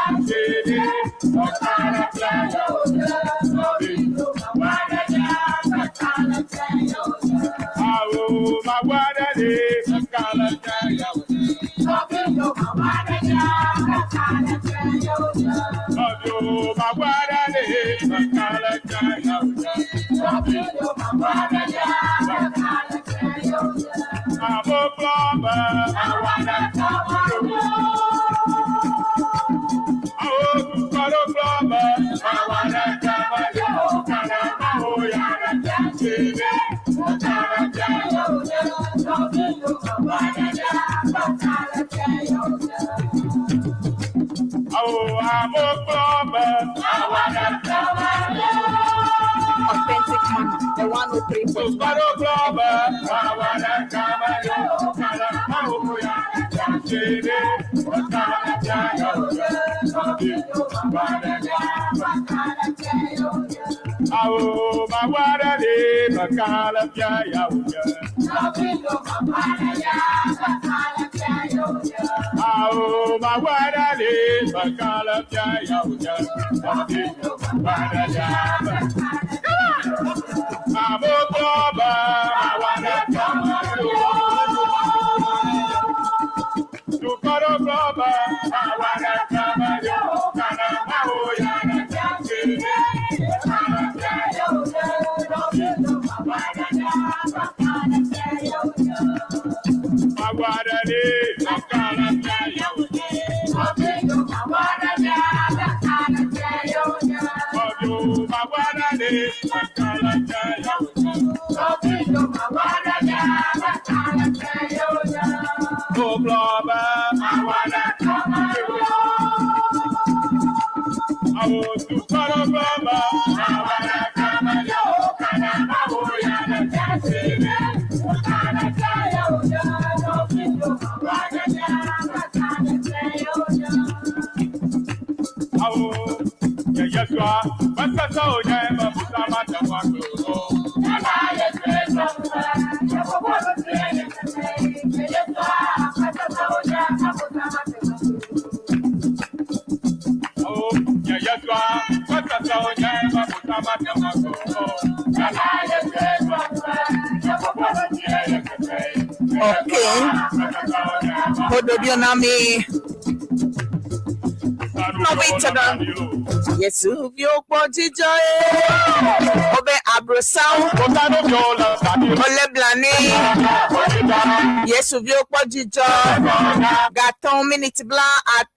Authentic Mama,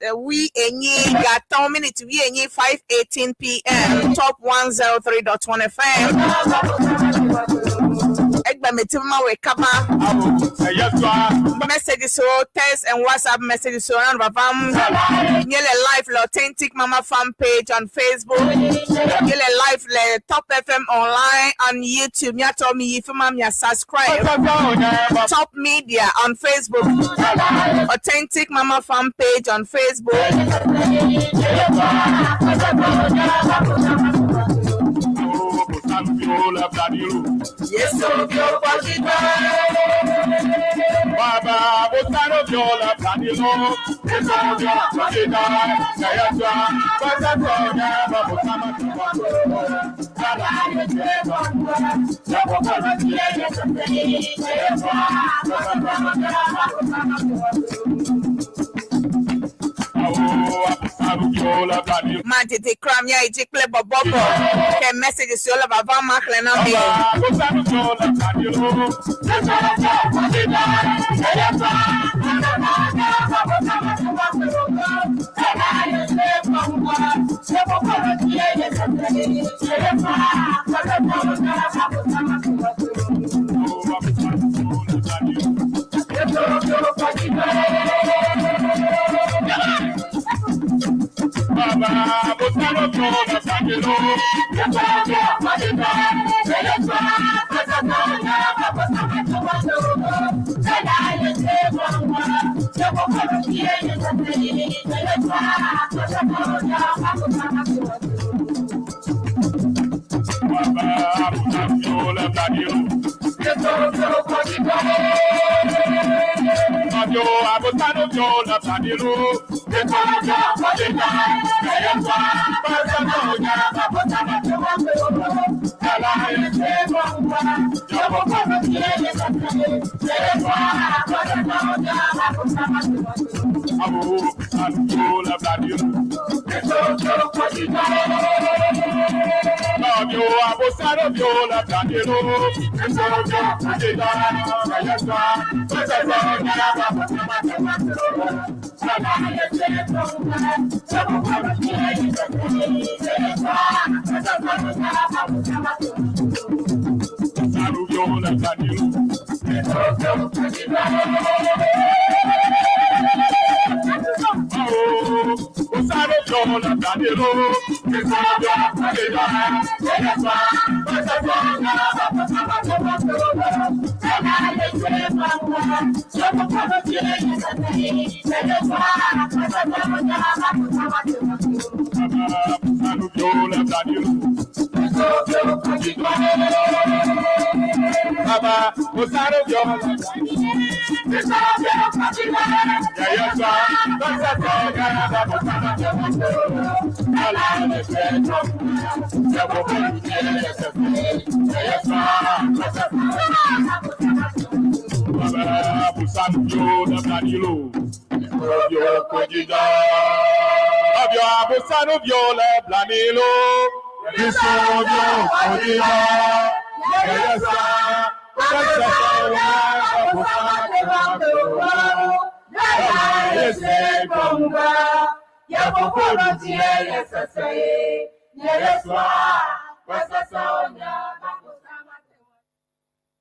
the 5:18 p.m. Top 103.1 FM. Messages so text and WhatsApp messages so on live authentic Mama fan page on Facebook. Live Top FM online on YouTube. Ya told me if you subscribe. Top Media on Facebook. Authentic Mama fan page on Facebook. Yes, so Baba, Botano Viola, Planilo, Manti te kram ya iti kle Borborbor. Ke message si ola baba makle na mi.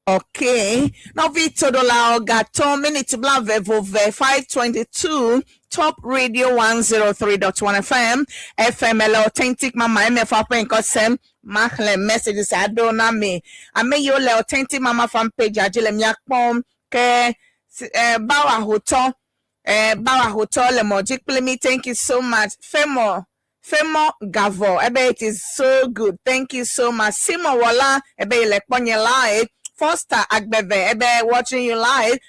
Okay, now Victor Dola Gaton minute blanc vevo 522 Top Radio 103.1 FM FML Authentic Mama MF Penkosem Machle messages Adona me. I may you le Authentic Mama fan page Ajile Myakpom ke Bawa Hotel le Mojic me. Thank you so much. Femo Gavo. I bet it is so good. Thank you so much. Simo Wala ebe le ponye live. Foster Agbeve ebe watching you live.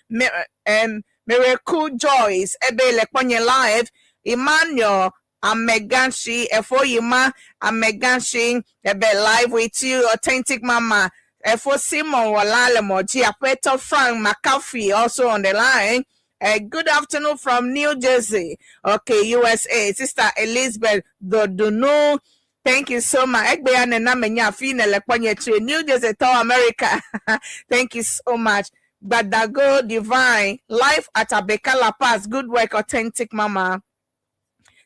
Miracle Joyce ebe le ponye live. Emmanuel Ameganshi Efo Yima Ameganshi ebe live with you. Authentic Mama Efo Simon Wala le Moji Apeto Frank McCaffrey also on the line. Good afternoon from New Jersey. Okay, USA. Sister Elizabeth Dunenyo. Thank you so much. New Jersey to America. Thank you so much. Badago Divine. Life at Abeka La Paz. Good work, Authentic Mama.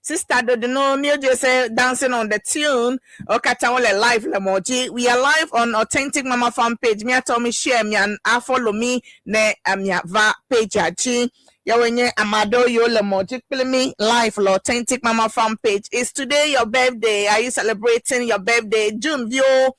Sister Dunenyo, New Jersey, dancing on the tune. Okatawole live lemoji. We are live on Authentic Mama fan page. Me atomi share me and follow me ne amia va page aji. Yawenye amado yo lemoji me live on Authentic Mama fan page. Is today your birthday? Are you celebrating your birthday? June view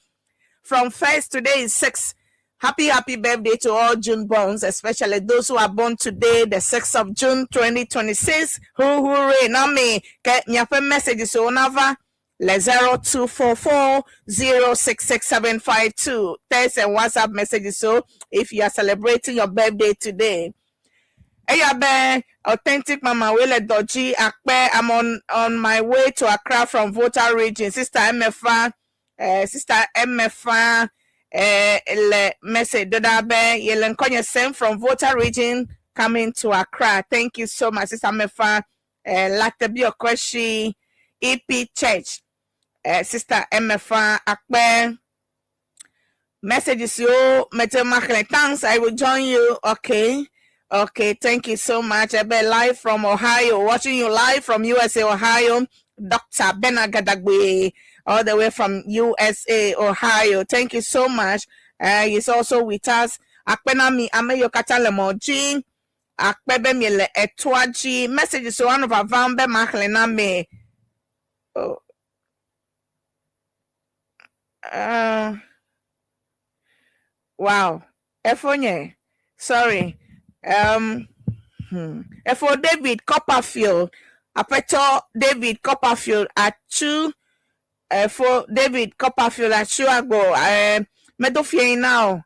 from 1st. Today is 6th. Happy birthday to all June borns, especially those who are born today, the 6th of June 2026. Hooray! Nami get nyafe messages so nava le 0244066752. Text and WhatsApp messages so if you are celebrating your birthday today. Eyabe Authentic Mama Wele Doji Akpe. I'm on my way to Accra from Volta region. Sister MFA. Le message Dodabe Yelenkonya sent from Volta region coming to Accra. Thank you so much, Sister Mefa. Latabio Kweshi EP Church. Sister MFA Akbe. Messages you Mete Makle. Thanks, I will join you. Okay, thank you so much. I be live from Ohio, watching you live from USA, Ohio. Dr. Benagadagwe, all the way from USA, Ohio. Thank you so much. He's also with us. Akpenami ameyo katalemoji. Akbebe miele etwaji. Messages one of our vambe machlena me. Oh. Wow. Efonye. Sorry. For David Copperfield. Apeto David Copperfield at 2. For David Copperfield at Chuago. Medofie now.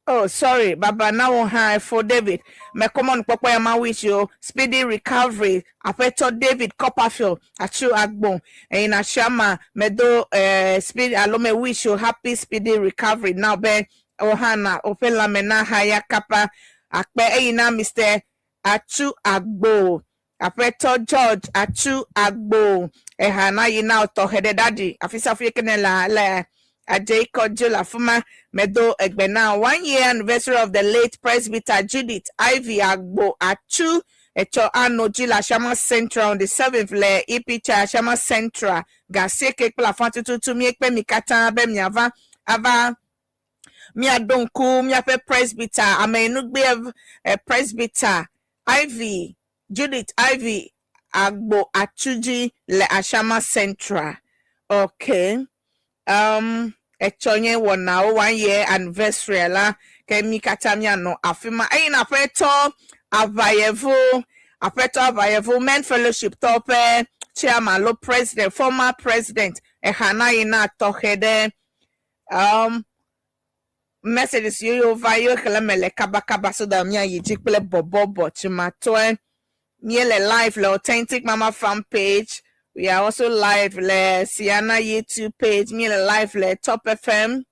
Oh, sorry, Baba. Now hi for David. Me come on, Papa, ma wish you speedy recovery. Apeto David Copperfield, Achu Agbon, and Ashama, Medo, speedy. Alo me wish you happy speedy recovery. Now, be Ohana, open la mena haya kapa. Akpe na Mr. Achu Agbo. Apeto George, Achu Agbo. Ehana yina otohede daddy. Afisa fiyekenela le. Ajay Kodjola Fuma Medo Egbena 1 year anniversary of the late Presbyter Judith Ivy Agbo Achu Echo Ano Jila Shama Central on the 7th le Ipicha Shama Central Garcia Kekla Fantutu to mi ekpe mikata be miava ava mi adonku mi ape Presbyter amenugbe Presbyter Ivy Judith Ivy Agbo Achuji le Ashama Central. Okay. Echonye wona 1 year anniversary la kemi katamia no afima na peto avayevo men fellowship tope chairman lo president former president ehana ina tohede messages yo vayo kelemele kabakaba so da mia yijikple Borborbor chimatwe miele live le authentic mama fan page. We are also live le Siana YouTube page, me live le Top FM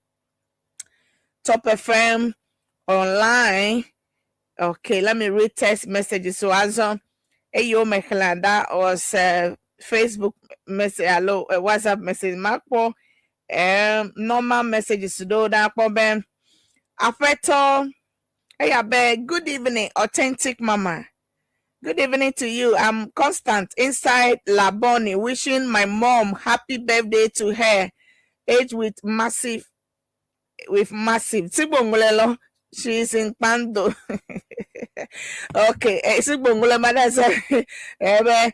online. Okay, let me read text messages. So as yo mehlanda was Facebook message, hello, WhatsApp message, Marco, normal messages to do that problem. Afeto, good evening, authentic mama. Good evening to you. I'm Constant inside Laboni, wishing my mom happy birthday to her. Age with massive. Sibongolelo, she is in Pando. Okay, Sibongole mother said,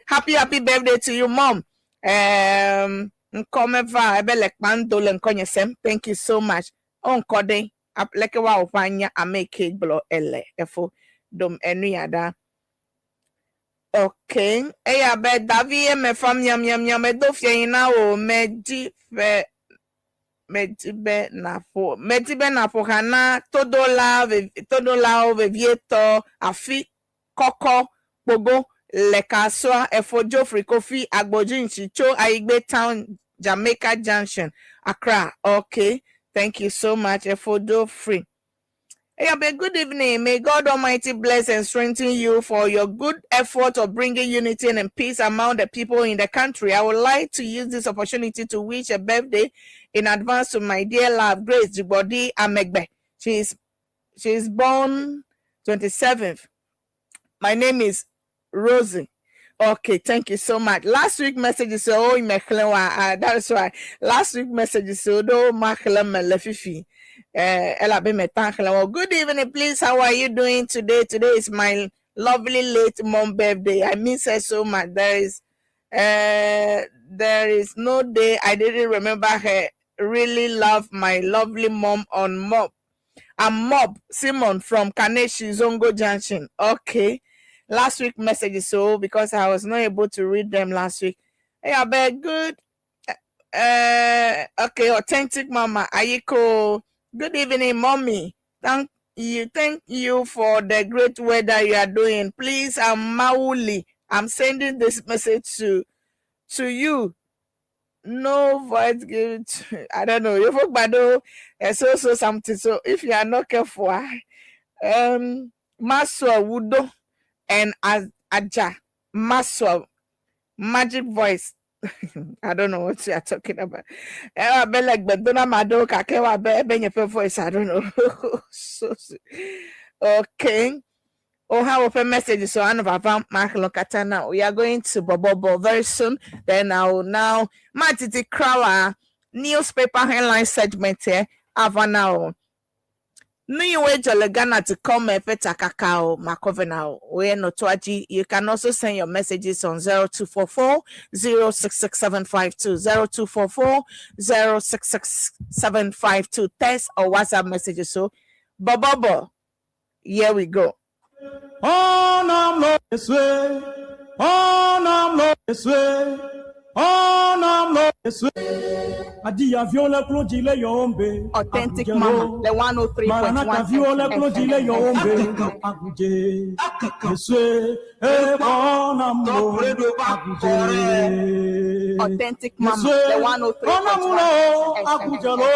happy birthday to you, mom. Thank you so much. On code, like a wow, fanya, I make cake below ele, efo, dom enuada. Okay. Eya be Davi me fam nyam do fie ina o medibe na fo kana todo la o vieto afi koko pogo le kaswa efojo frikofi agboju nchicho aigbe town Jamaica Junction Accra. Okay, thank you so much efojo free. Good evening. May God Almighty bless and strengthen you for your good effort of bringing unity and peace among the people in the country. I would like to use this opportunity to wish a birthday in advance to my dear love, Grace Jibodi Amegbe. She is born 27th. My name is Rosie. Okay, thank you so much. Last week message is that's why. Last week message is Lefifi. Good evening, please. How are you doing today? Today is my lovely late mom birthday. I miss her so much. There is no day I didn't remember her. Really love my lovely mom on Mob. I'm Mob Simon from Kaneshi Zongo Junction. Okay. Last week messages, so because I was not able to read them last week. Good. Okay, authentic mama. Ayiko. Good evening, mommy. Thank you for the great work that you are doing. Please, I'm Mauli. I'm sending this message to you. No voice given to, I don't know. You folk bado so something. So if you are not careful, Maswa Wudo and Aja Maswa magic voice. I don't know what you are talking about. I be like Bedona Mado Kakewa be voice. I don't know. Okay. Oh, how open message so one of our now. We are going to Borborbor very soon. Then I will now Matiti Krawa newspaper headline segment here. Now. New way Ghana to come peta kakao makovena we no twaji. You can also send your messages on 0244 066752 0244 066752 text or WhatsApp messages. So Borborbor, here we go. Oh no this way. Oh no this way. Oh no this way. Adia viola clogile yombe. Authentic Mama, the 103.1 Maranatha viola clogile yombe. Aguje. Yeswe. Ebonamo. Aguje. Authentic Mama, the 103.1 Agujalo.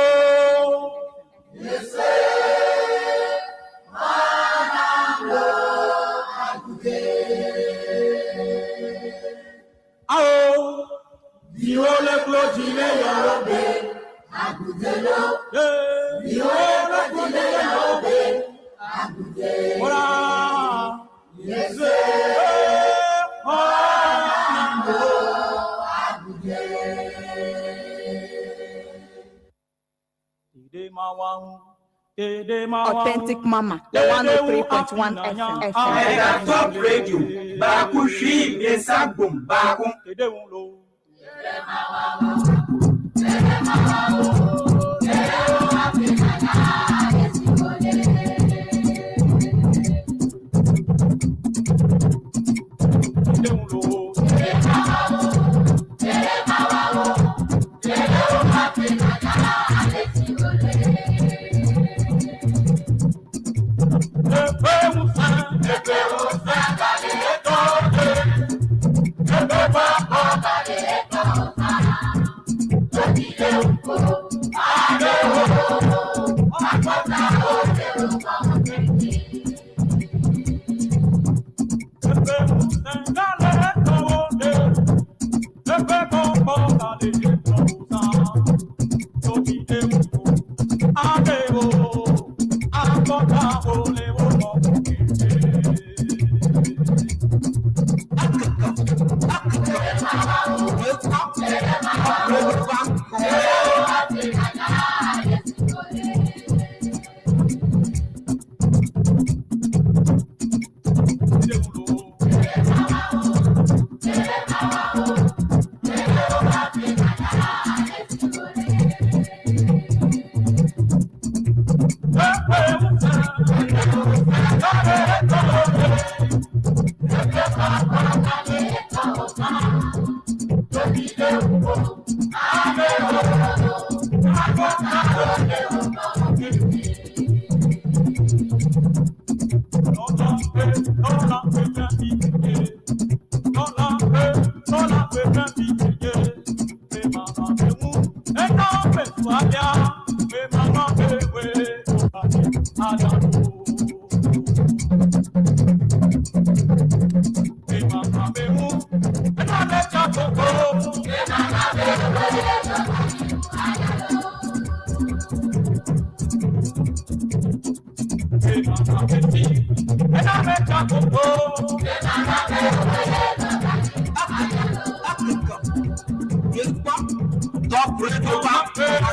Yeswe. Manamo. Aguje. Ao. Viola clogile yombe. Agujelo. Viola clogile yombe. Aguje. Ora. Yeswe. Manamo. Aguje. Authentic Mama, the 103.1 FM. Top radio, Baku Shi, Esagum, Baku. Top radio, Mama,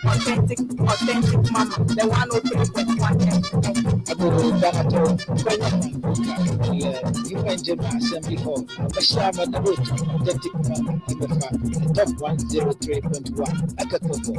Authentic mama, the 103.1 you went to my assembly hall. Bashama the road, authentic mama, in the top 103.1. Akakoko.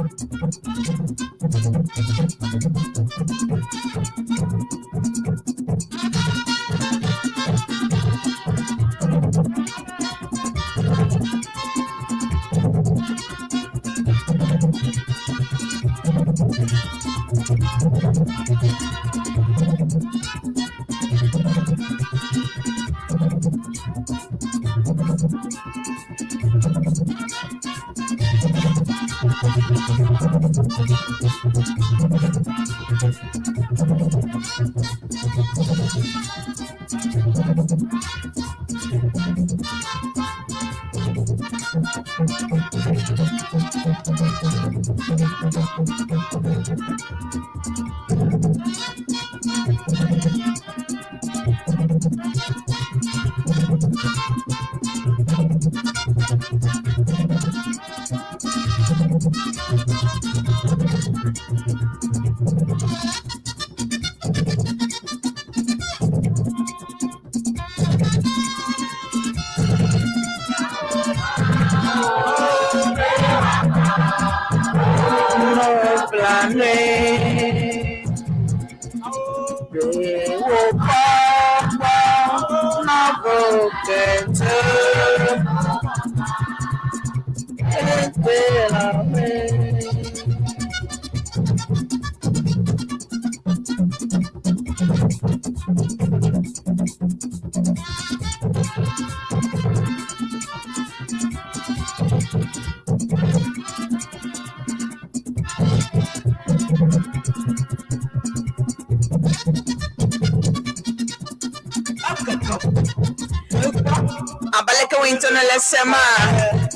Abaleke winto no lesema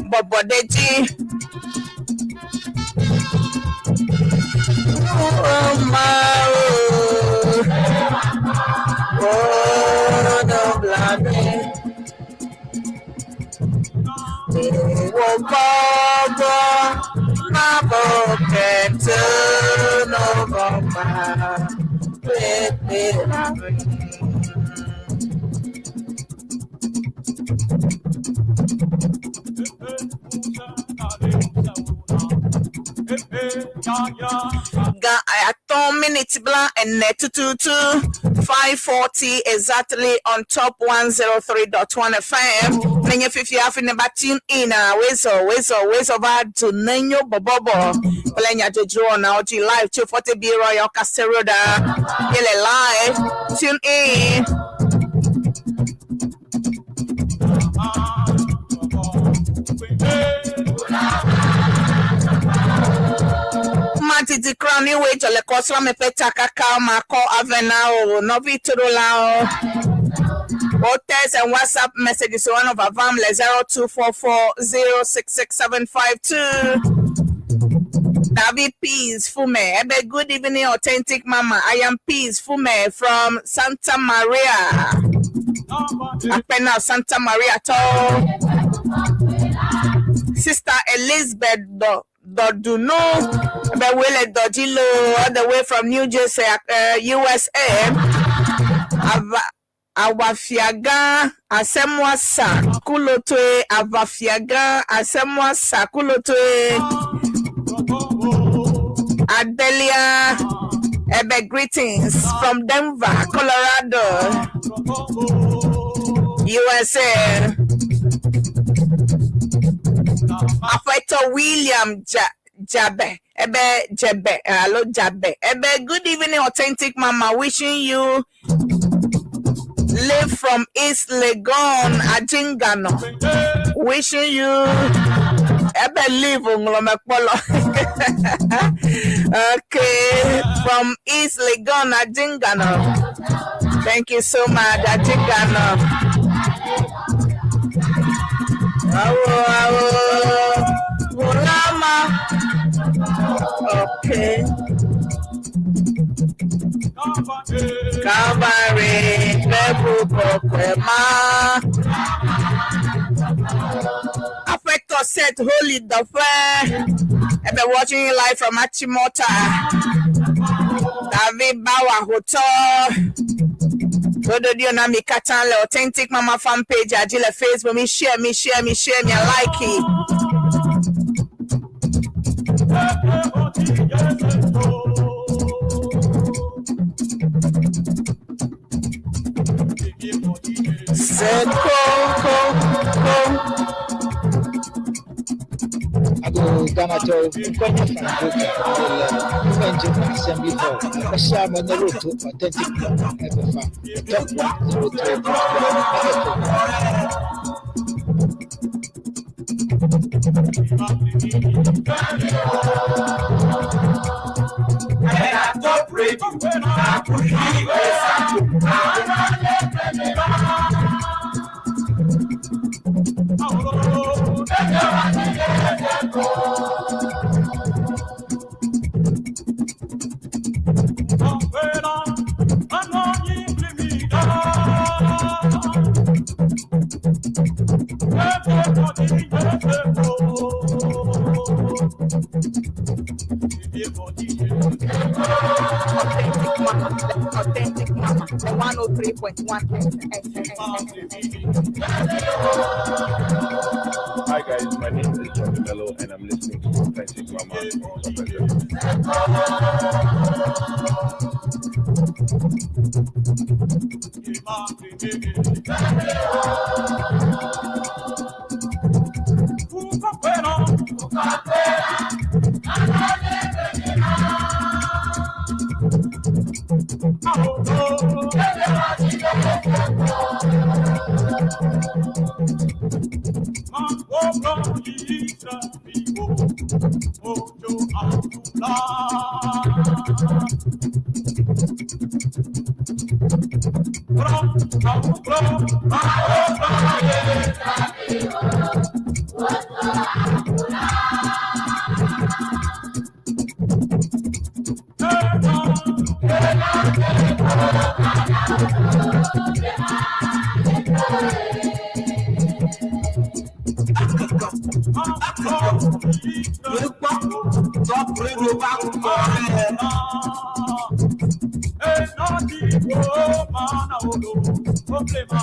bobodeji oh no blame wo bobo na bokete no baba Minutes blank and net 540 exactly on top 103.1 FM. Then if you have in the tune in ways over Dunenyo Borborbor. Plenya to draw now to live 240 B Royal Casteroda. Yele live. Tune in. Titi crown you wait till the cosla me peta cacao marco avena or novi turulao. Text and WhatsApp messages one of our family 0244066752. David Peace Fume. Ebe good evening, authentic mama. I am Peace Fume from Santa Maria. Apena Santa Maria to Sister Elizabeth Dunenyo, but will Dodilo all the way from New Jersey, USA. Awafiaga asemwa sa kulotwe avafiaga asemwa sa kulotwe Adelia ebe greetings from Denver, Colorado, USA. Afeto William Jabe ebe Jabe hello Jabe ebe good evening authentic mama, wishing you live from East Legon Ajingano, wishing you ebe live okay from East Legon Ajingano. Thank you so much Ajingano. Okay. Cabaret, Borborbor. Affector said, holy the fair. I've been watching you live from Achimota. David Bauer Hotel. Dodio na mi katan le authentic mama fan page ajile Facebook me share me like it. Ago Ghana to Kenya Franco Assembly Hall. Basham on the road to authentic top 103.1. Hi guys, my name is John Mello and I'm listening to Authentic Mama. Oh, man, oh, problema.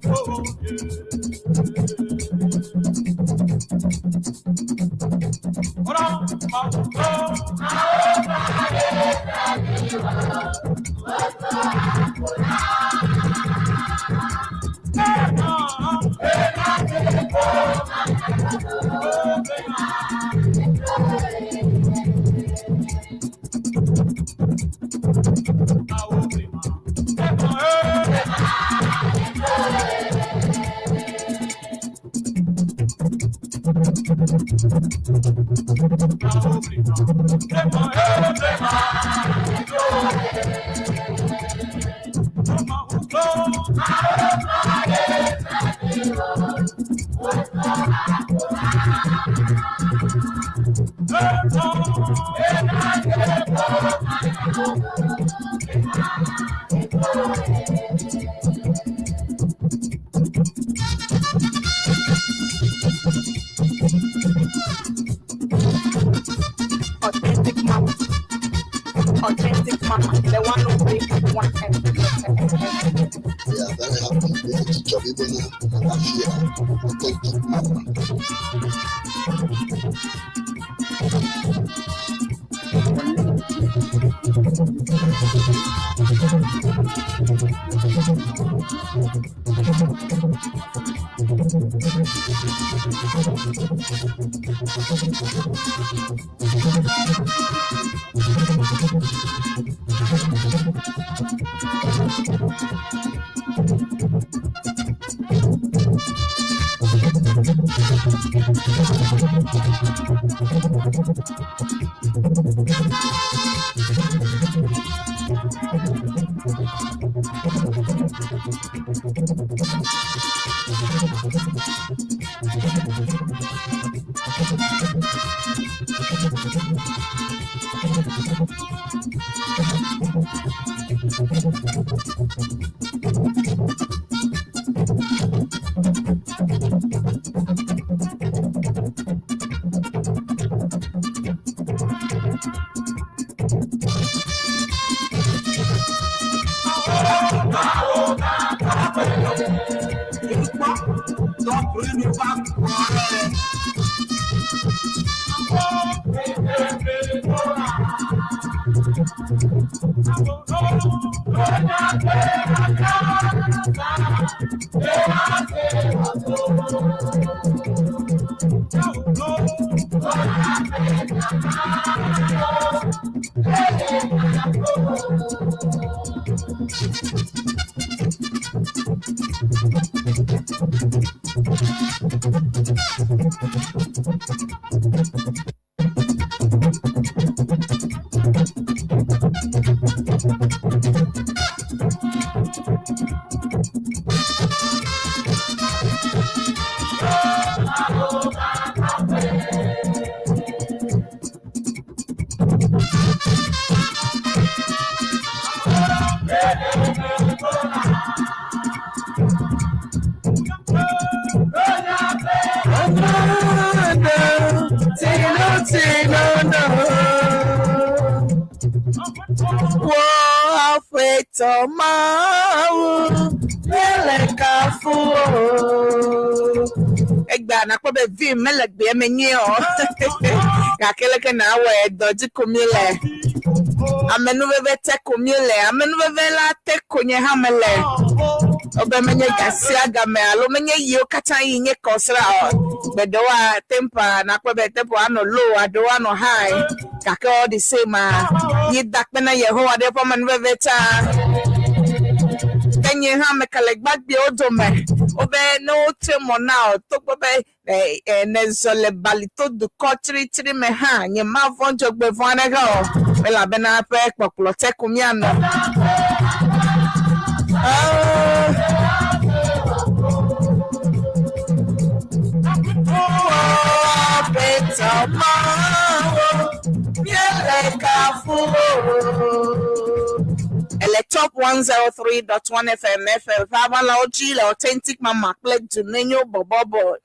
Oh, Authentic mama, the one who breaks one hand. We are very happy. This is Jobibena Afia, Authentic Mama. Na kwa be vi melek be menye o ga keleke na we doji komile amenu be te komile amenu be la te konye hamele obe menye gasia ga me alo menye yo kata yinye kosra be do wa tempa na kwa be tepo ano low ado ano high ga ke all the same yi dakpe na Yehovah de po menu be ta Kenye ha me kalek bag bi odome obe no tremo now to be nezole balito du kotri tri me ha nye ma vonjo gbe vona go me la bena pe poplo te kumiano Beto ma miele kafu Top 103.1 FM FM Fabala Oji, Authentic Mama, Dunenyo, Borborbor.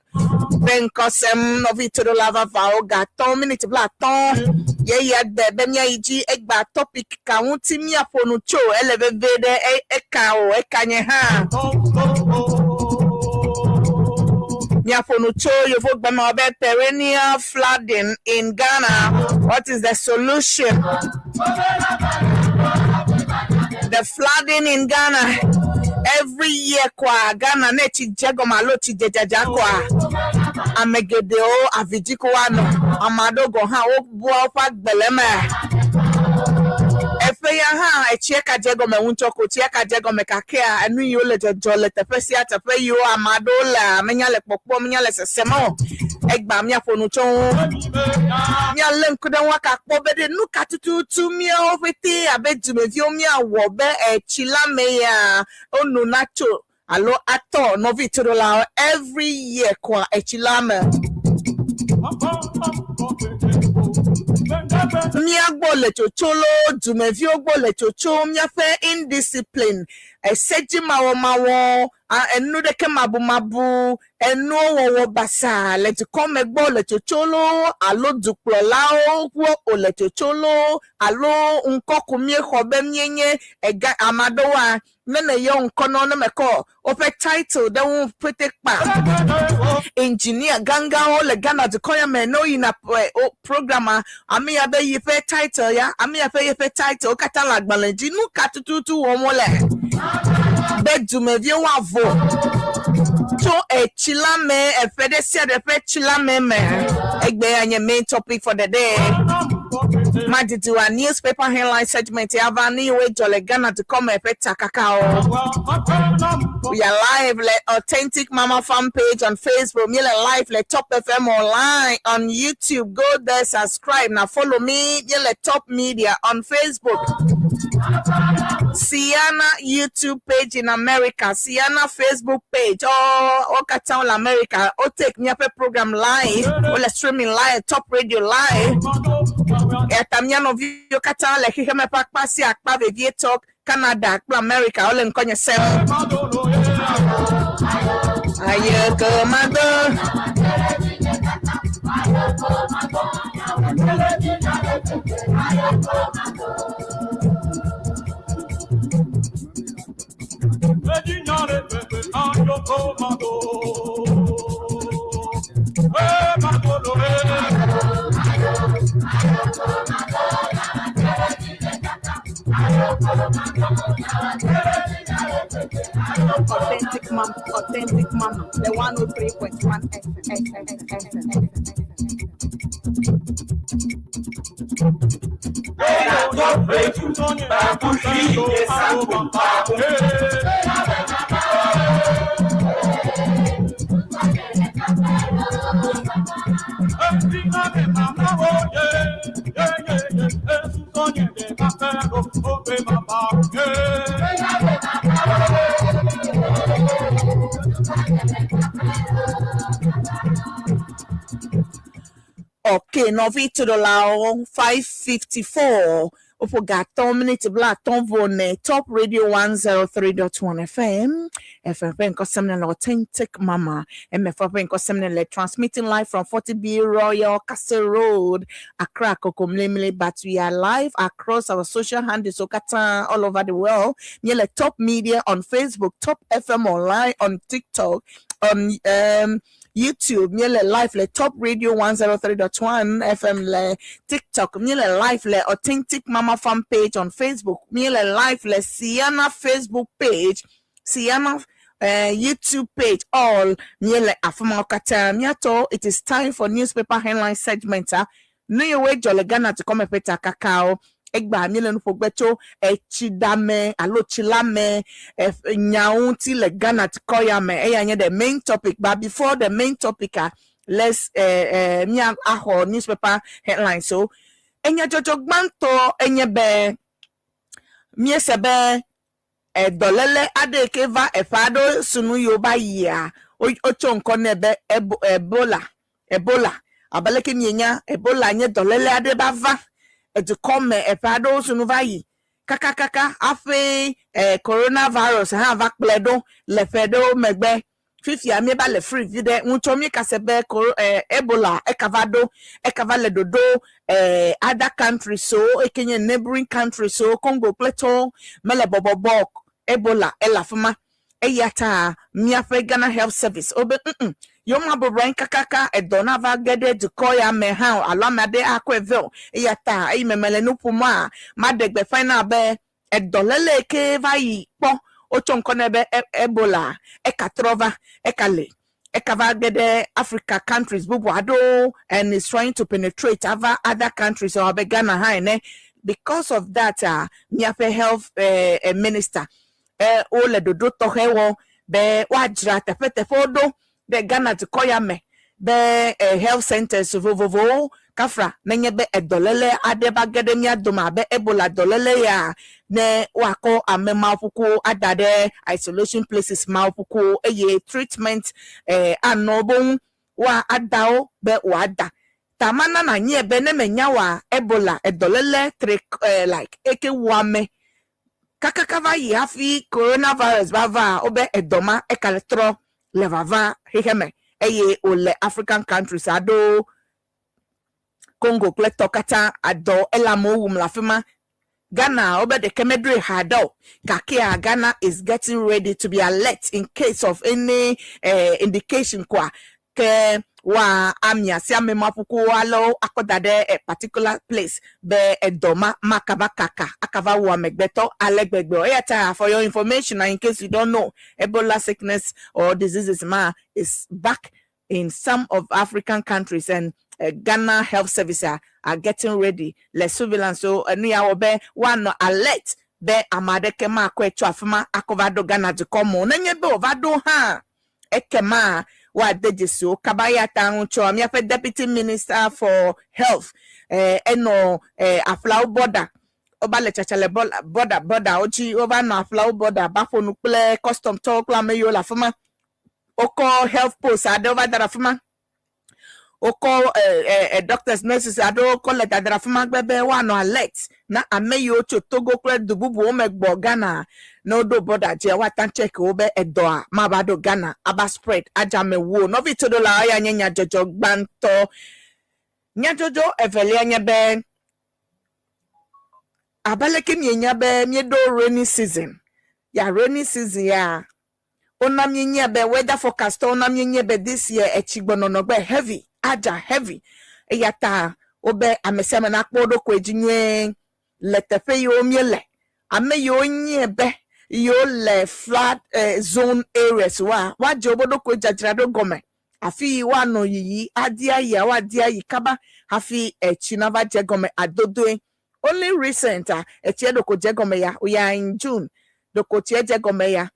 Benkosem novito do lava vao gaton minute blaton. Ye de bemia iji egba topic kaunti mia ponucho eleve vede ekao ekanye ha. Mia ponucho yovo gbema obe perennial flooding in Ghana. What is the solution? The flooding in Ghana. Every year kwa Ghana nechi jego malochi jejaja kwa amegedeo avijiko wano amado go ha o bua pa gbeleme efe ya ha echieka jego me unchoko chieka jego me kakea anu yo le jojo le tepesi atepe yo amado la menya le popo menya le sesemo egba mia fonucho mia lenkuda waka pobede nuka tutu mia ofete abejumevio mia wobe echilame ya onu nacho alo ato novitoro la every year kwa echilame mia gbole chocholo dumevio gbole chocho mia fe indiscipline eseji mawo enu de ke mabu enu wo basa le ti come gbole chocholo alo duplo lao wo ole chocholo alo nkoku mi khobe mienye ega amadowa nene yo nkono na meko ope title de won pete pa engineer ganga ole Ghana de koya me no ina programmer ami abe yife title ya ami abe yife title kata lagbalenji nu katututu wo mole bedumevie wa vo so chilame fedesia de chilame me egbe anye main topic for the day Madidi wa newspaper headline segment Avani we Jole Ghana to come peta kakao. We are live le Authentic Mama fan page on Facebook, me live le Top FM online on YouTube. Go there, subscribe now, follow me. Le Top Media on Facebook. Siana YouTube page in America, Siana Facebook page. Oh, Okatown America. O take me up a program live. Or le streaming live, Top Radio live. Etamiano video kata le hiheme pak pasi akpa vevie talk Canada akpa America ole nkonye sem aye komando Authentic mama, the 103.1 Okay, Novito do Lao 554. Opogaton minute black ton vone Top Radio 103.1 FM. FFN Kosemne Authentic Mama. MFFN Kosemne transmitting live from 40B Royal Castle Road, Accra, Kokomlemle. But we are live across our social handles, Okata, all over the world. Nearly Top Media on Facebook, Top FM online on TikTok, on YouTube, miele live le Top Radio 103.1 FM le TikTok, miele live le Authentic Mama fan page on Facebook, miele live le Siana Facebook page, Siana YouTube page, all miele afuma okata miato. It is time for newspaper headline segment. No you wait Jole Ghana to come peta kakao. Egba miele no fogbeto chidame alo chilame nyaunti le Ghana to koyame eyanye the main topic. But before the main topic, let's mia aho newspaper headline. So enya jojogbanto enye be miesebe dolele adekeva efado sunu yoba ya ocho nkonebe ebola abaleke mienya ebola nye dolele adebava to come efado sunuvayi kaka afe coronavirus ha vakpledo le fedo megbe fifi a me ba le free vide uncho mi kasebe Ebola ekavado ekavale dodo other countries so ekenye neighboring countries so Congo Plateau mele Borborbor Ebola elafuma eyata miafe Ghana Health Service obe yoma bobrain kakaka edona va gede de koya me ha alamade akwevel eyata memele no puma madegbe final be edolele ke vai po ochonkonebe Ebola ekatrova ekale ekava gede Africa countries bubuado and is trying to penetrate other countries or be Ghana ha because of that miafe health minister ole dodo tohewo be wajra tefetefodo be Ghana to koyame be health centers vovovo kafra nenye be edolele adeba gedemia doma be Ebola dolele ya ne wako amema fuku adade isolation places ma fuku eye treatment anobon wa adao be wada tamana na nye be ne menya wa Ebola edolele like eke wame kakakava yi hafi coronavirus bava obe edoma ekaletro levava hiheme eye ole African countries ado Congo Plateau kata ado elamo wumlafima Ghana obe de kemedre hado kakia Ghana is getting ready to be alert in case of any indication kwa ke wa amia si amemapuku walo akodade a particular place be edoma makabakaka akava wa megbeto alegbegbe oyata for your information in case you don't know Ebola sickness or diseases is back in some of African countries and Ghana Health Service are getting ready le surveillance so ania obe one alert be amadeke ma kwetu afuma akovado Ghana de komo nenye be ovado ha ekema wa dejeso kabaya tancho mi afa deputy minister for health eno aflau border oba le chachale border oji over na aflau border bafo nuple custom talk la meyo la fuma oko health post ade over that afuma oko doctors nurses ado collect that afuma gbebe wa no alert na ameyo cho togo kle dububu o megbo Ghana no do border je wa tan check obe edoa mabado Ghana aba spread ajame wo no vi todo la ya nyanya jojo gbanto nya jojo evele nya be abaleke nya be miedo rainy season ya rainy season ya onam nya be weather forecast onam nya be this year echigbono no be heavy aja heavy eyata obe amesema na kpodo kwejinwe letefe yo miele ame yo nyebe yo le flood zone areas wa jobodo kwejajrado gome afi wa no yi adia ya wa dia yi kaba afi chinava jegome adodo only recent echiedo ko jegome ya we are in June do ko jegome ya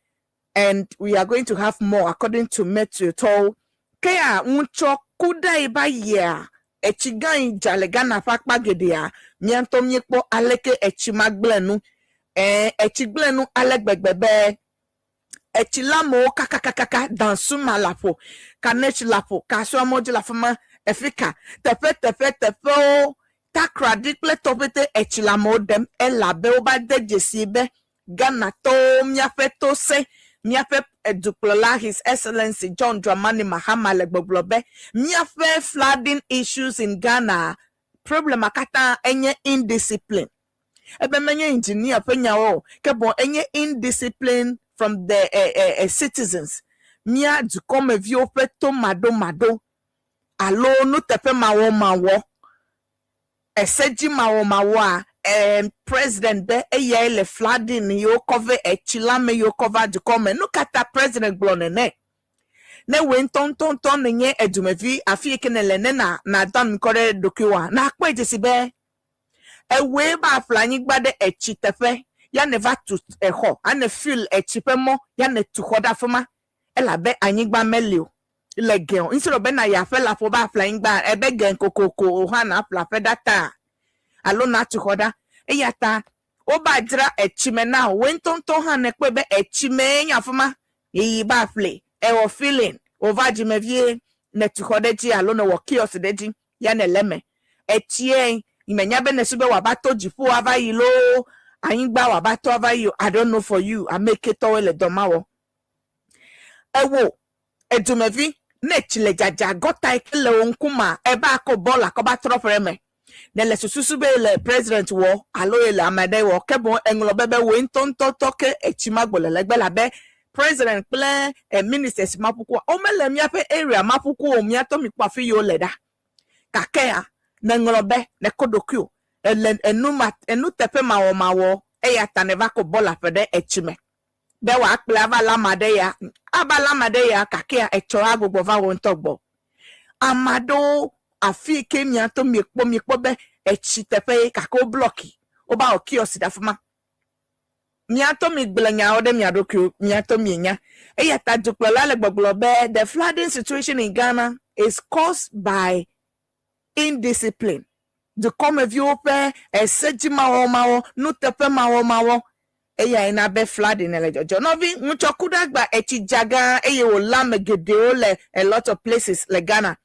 and we are going to have more according to Metro told kaya uncho kuda iba ya echigan jalegana fakpa gedia miantom yekpo aleke echimagblenu echigblenu alegbegbe echilamo kakakaka dansuma lapo kanechi lapo kaswa moji lafuma efika tefe takra dikle topete echilamo dem elabe oba dejesibe Ghana to miafeto se miafe eduplola His Excellency John Dramani Mahama legboblobe miafe flooding issues in Ghana problem akata enye indiscipline ebe menye engineer penya o kebo enye indiscipline from the citizens mia du come vio peto mado alo no tepe mawo eseji mawo president be le flooding yo cover echilame yo cover du come no kata president blonene ne wen ton nye edumevi afie kenele na dan kore dokiwa na akwa ejesibe ewe ba flanyi gbade echitefe ya never to eho ane feel echipemo ya ne to hoda foma elabe anyigba melio legel instead of na ya fela fo ba flanyi gba ebe gen kokoko ha na fla fe data alo na to hoda eyata oba jira echime na wen ton ha ne pebe echime nya foma yi ba fle ewo feeling over jimevie ne to hoda ji alo no wo kiosk deji ya ne leme echie imenya bene sube wabato jifu ava yilo ayingba wabato ava you I don't know for you I make it all le domawo ewo edumevi ne chile jaja gota ikele onkuma eba ko bola ko ba trofreme ne le sususu be le president wo alo ele amade wo kebo englo bebe we ntonto toke echimagbole legbe labe president plan ministers mapuku o mele miape area mapuku o miato mi kwa fi yo leda kakea na nglobe ne kodokyo enu tepe mawo eya taneva ko bola pede echime be wa akple abala made ya kakea echo agbogbo va won togbo amado afi ke miato mi ekpo be echi tepe kako blocky oba okiosi dafuma miato mi gblenya ode miadokyo miato mienya eya tajuklola le gbogbo be the flooding situation in Ghana is caused by indiscipline. The come view pe eseji mawo no tepe mawo eya ina be flooding elejojo no vi nchokudagba echi jaga eye o lamegede ole a lot of places le Ghana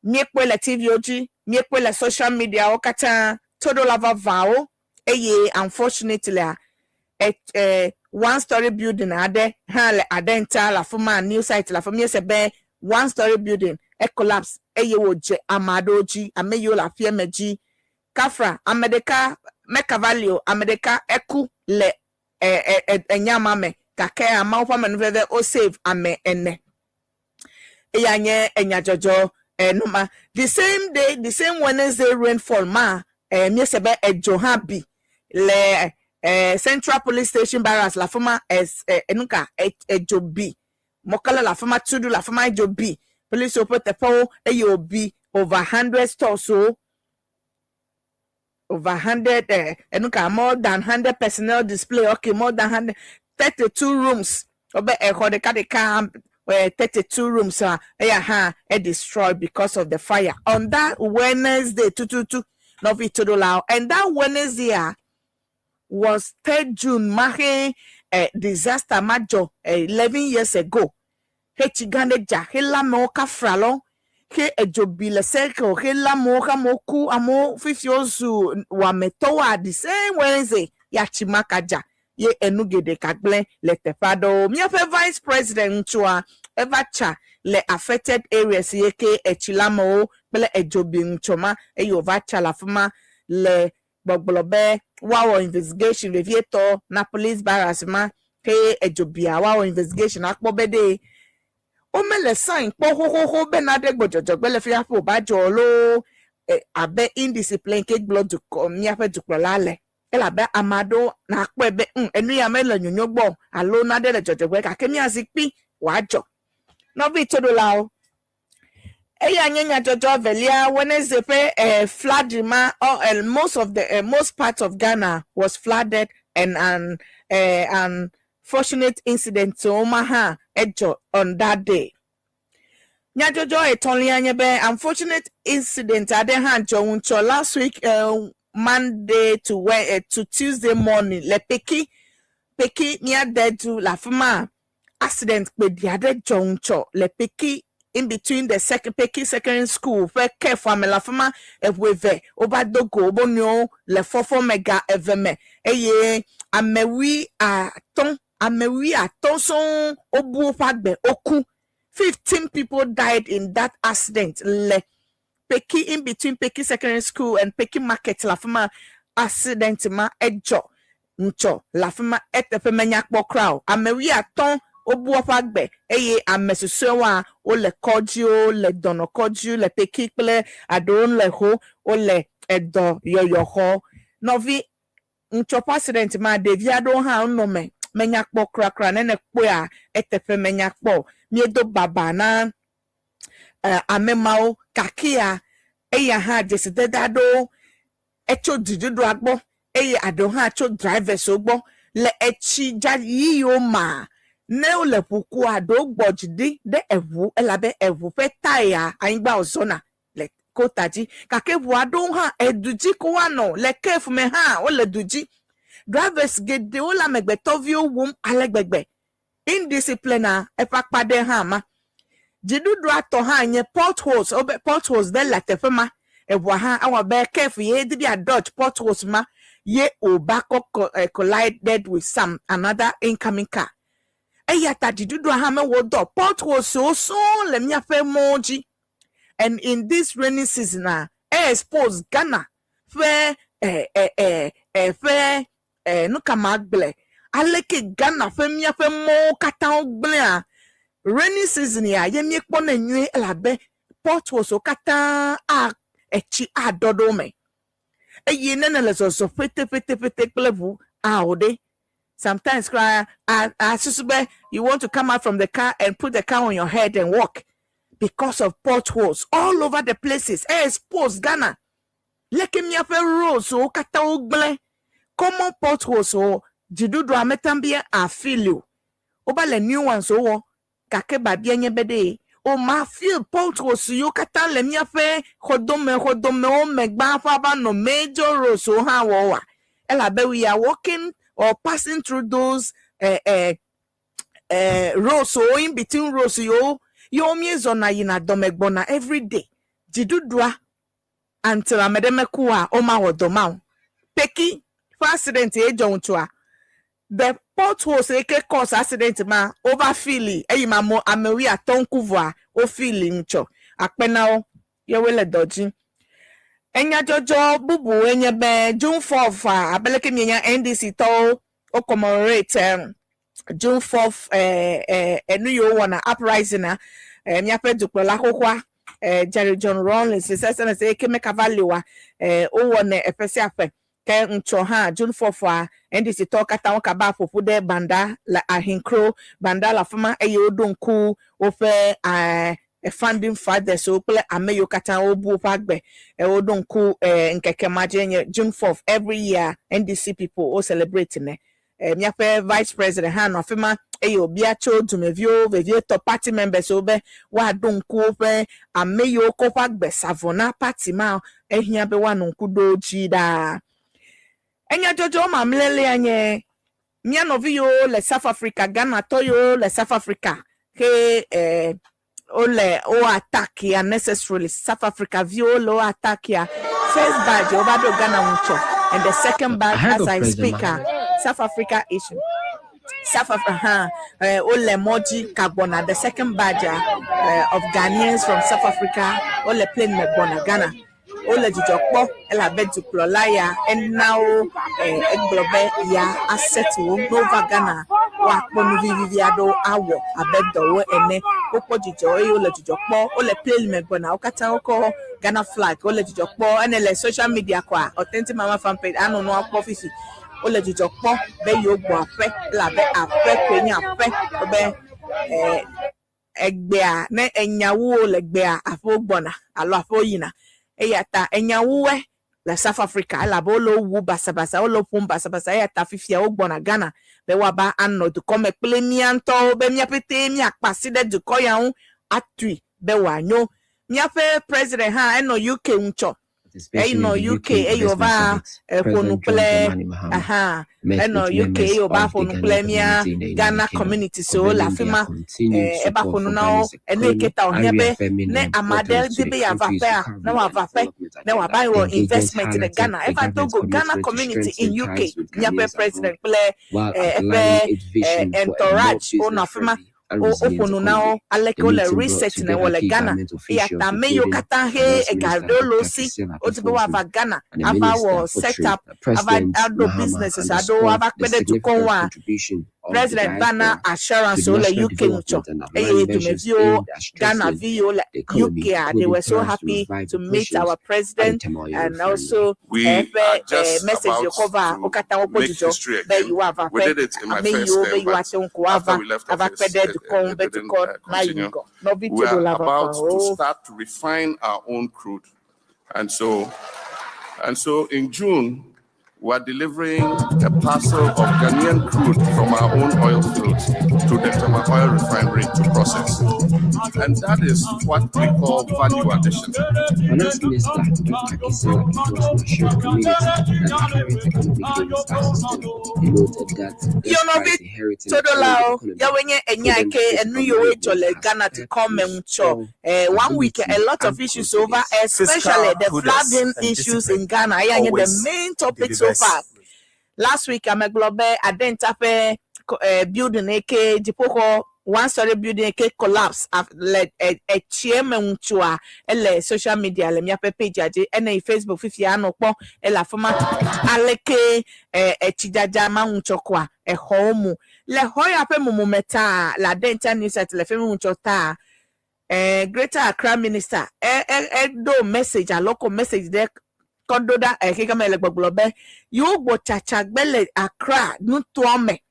miekwe le TV oji miekwe le social media okata todo lava vao eye unfortunately one story building ade ha le adenta la fuma new site la fuma sebe one story building collapse eye woje amadoji ameyo la fie meji kafra amedeka mekavalio amedeka eku le enyamame kake amaupa menuveve o save ame ene eyanye enyajojo numa the same day the same Wednesday rainfall ma miesebe ejohabi le Central Police Station barracks la fuma enuka ejobi mokala la fuma tudu la fuma ejobi police open the power AOB over 100 stores so over 100 enuka more than 100 personnel display okay more than 132 rooms obe ehodeka camp 32 rooms destroyed because of the fire on that Wednesday 222 Novi Todolao and that Wednesday was 3rd June mahe disaster major 11 years ago he chigande ja he la mo ka fralo he ejobi le circle he la mo ka moku amo 50 ozu wa metowa the same Wednesday ya chimaka ja ye enugede kagle le tefado mi afa vice president chua evacha le affected areas ye ke echilamo pele ejobi nchoma eyovacha la fuma le bogbolobe wawo investigation revieto na police barracks ma ke ejobia wawo investigation akpobede o mele sign po ho benade gbojojo gbele fi apo bajo lo abe indiscipline ke blood ko mi afa duklola le elabe amado na akpebe enu ya mele nyonyogbo alo na de jojo gbe ka kemi asipi wajo no bi todolao eya nyenya jojo velia Wednesday pe flood ma most part of Ghana was flooded and an fortunate incident to Omaha ejo on that day nya jojo etonli anyebe unfortunate incident ade han jo uncho last week Monday to Tuesday morning le peki near dedu la fuma accident pe diade jo uncho le peki in between the Peki secondary school where care family la fama eweve obadogo obonyo le fofo mega eveme eye amewi aton son obu pagbe oku 15 people died in that accident le Peki in between Peki secondary school and Peki market la fama accident ma ejo ncho la fama etepe menyakpo crowd amewi aton obu opagbe eye amesusuwa o le kodio le dono kodio le pekikle adon le ho o le edo yoyoho novi ncho president ma deviado ha no me menyakpo krakra nene kpo a etepe menyakpo miedo baba na amemao kakia eya ha jesidedado echo didudu agbo eye adon ha cho drivers ogbo le echi jayi yo ma ne ole puku ado gbojidi de ewu elabe ewu fe taya ayingba ozona le kotaji kake bu ado ha eduji ko wa no le kefu me ha o le duji drivers gede o la megbeto vi owum alegbegbe indiscipline epakpade ha ma jidudu ato ha nye potholes de la tefema ewu ha awa be kefu ye di a dodge potholes ma ye obako collided with some another incoming car Eyata didudu ahame wodo pot was so le miafe moji. And in this rainy season, expose Ghana fe no kamagle. Aleke Ghana fe miafe mo kata ogle. Rainy season ya yemi ekpone nwe elabe pot was so kata a echi adodome. Eye nene le so fete klevu aode. Sometimes cry you want to come out from the car and put the car on your head and walk because of potholes all over the places. Expose Ghana. Leke miafe roads so kata ogle. Common potholes so jidudu ametambia a feel you. Oba le new ones so kake babia nyebede. O ma feel potholes yo kata le miafe hodome o megba faba no major roads so ha wa. Elabe we are walking or passing through those roads so in between roads yo miezona yina domegbona every day. Jidudwa until amedemekuwa oma wodomau. Peki for accident ejontua. The potholes eke cause accident ma over feeling eyima mo amewi atonkuva o feeling cho akpenao yewele doji. Enya jojo bubu enye be June 4th abeleke mienya NDC to o commemorate June 4th enu yo wana uprising miape dukwola kokwa Jerry John Rawlings say say keme kavaliwa o wona efese afe ke ncho ha June 4th NDC to kata won kaba fofu de banda la ahinkro banda la fama eyodonku ofe a funding father so play ameyo kata obu pagbe odonku nkeke majenye June 4th every year NDC people o celebrate ne miape vice president han ofima eyo biacho dumevio vevie top party members obe wa donku ofe ameyo ko pagbe savona party ma ehia be wanonku doji da enya jojo mamlele anye mianovio le South Africa Ghana toyo le South Africa ke ole o attack ya necessarily South Africa view lo attack ya first badge obado Ghana uncho and the second badge as I speak South Africa issue South Africa ole moji kabona the second badge of Ghanaians from South Africa ole plane mebona Ghana ole jijokpo ela bedu plolaya and now eglobe ya asset wo nova Ghana wa ponu viviado awo abedo ene popo jijo ole jijokpo ole plane mebona okata oko Ghana flag ole jijokpo ene social media kwa authentic mama fan page anu no office ole jijokpo be yo gbo afe la be afe kwenya afe obe egbea ne enyawo le gbea afogbona alo afoyina eyata enyawuwe la South Africa la bolo wu basabasa olo pum basabasa eyata fifia ogbona Ghana be waba anno to come plemianto be miapete mi akpaside du koyan atui be wanyo miafe president ha eno UK uncho eno UK eyova konuple eno UK eyova konuple mia Ghana community so la fima eba konuna eno eketa ohebe ne amadel dibe ya vape na wa vape na wa buy investment in Ghana eba to go Ghana community in UK miafe president play entourage ona fima o now aleko le reset na wole Ghana ya tameyo kata he egadolo si otibo ava Ghana ava wo set up ava ado businesses ado ava pede to konwa President Bana assurance ole UK ncho to Ghana view UK they were so happy to meet our president and also message you cover okata opojijo be you have a we did it in my first term, but after we left office, we are about to start to refine our own crude. And so in June, we are delivering a parcel of Ghanaian crude from our own oil fields to the Tema Oil Refinery to process. And that is what we call value addition. Ghana to come and show 1 week, a lot of issues over, especially the flooding issues in Ghana. The main topic so far. Last week, I'm a global identify building eke jipoko one story building eke collapse le chieme unchua ele social media le mia page aje ene Facebook fifi anokpo ela format aleke chijaja ma unchokwa homu le hoya pe mumumeta la denta news at le femi unchota Greater Accra minister do message a local message there kondoda kikamele gbogbobe you go chachagbele Accra nu tuame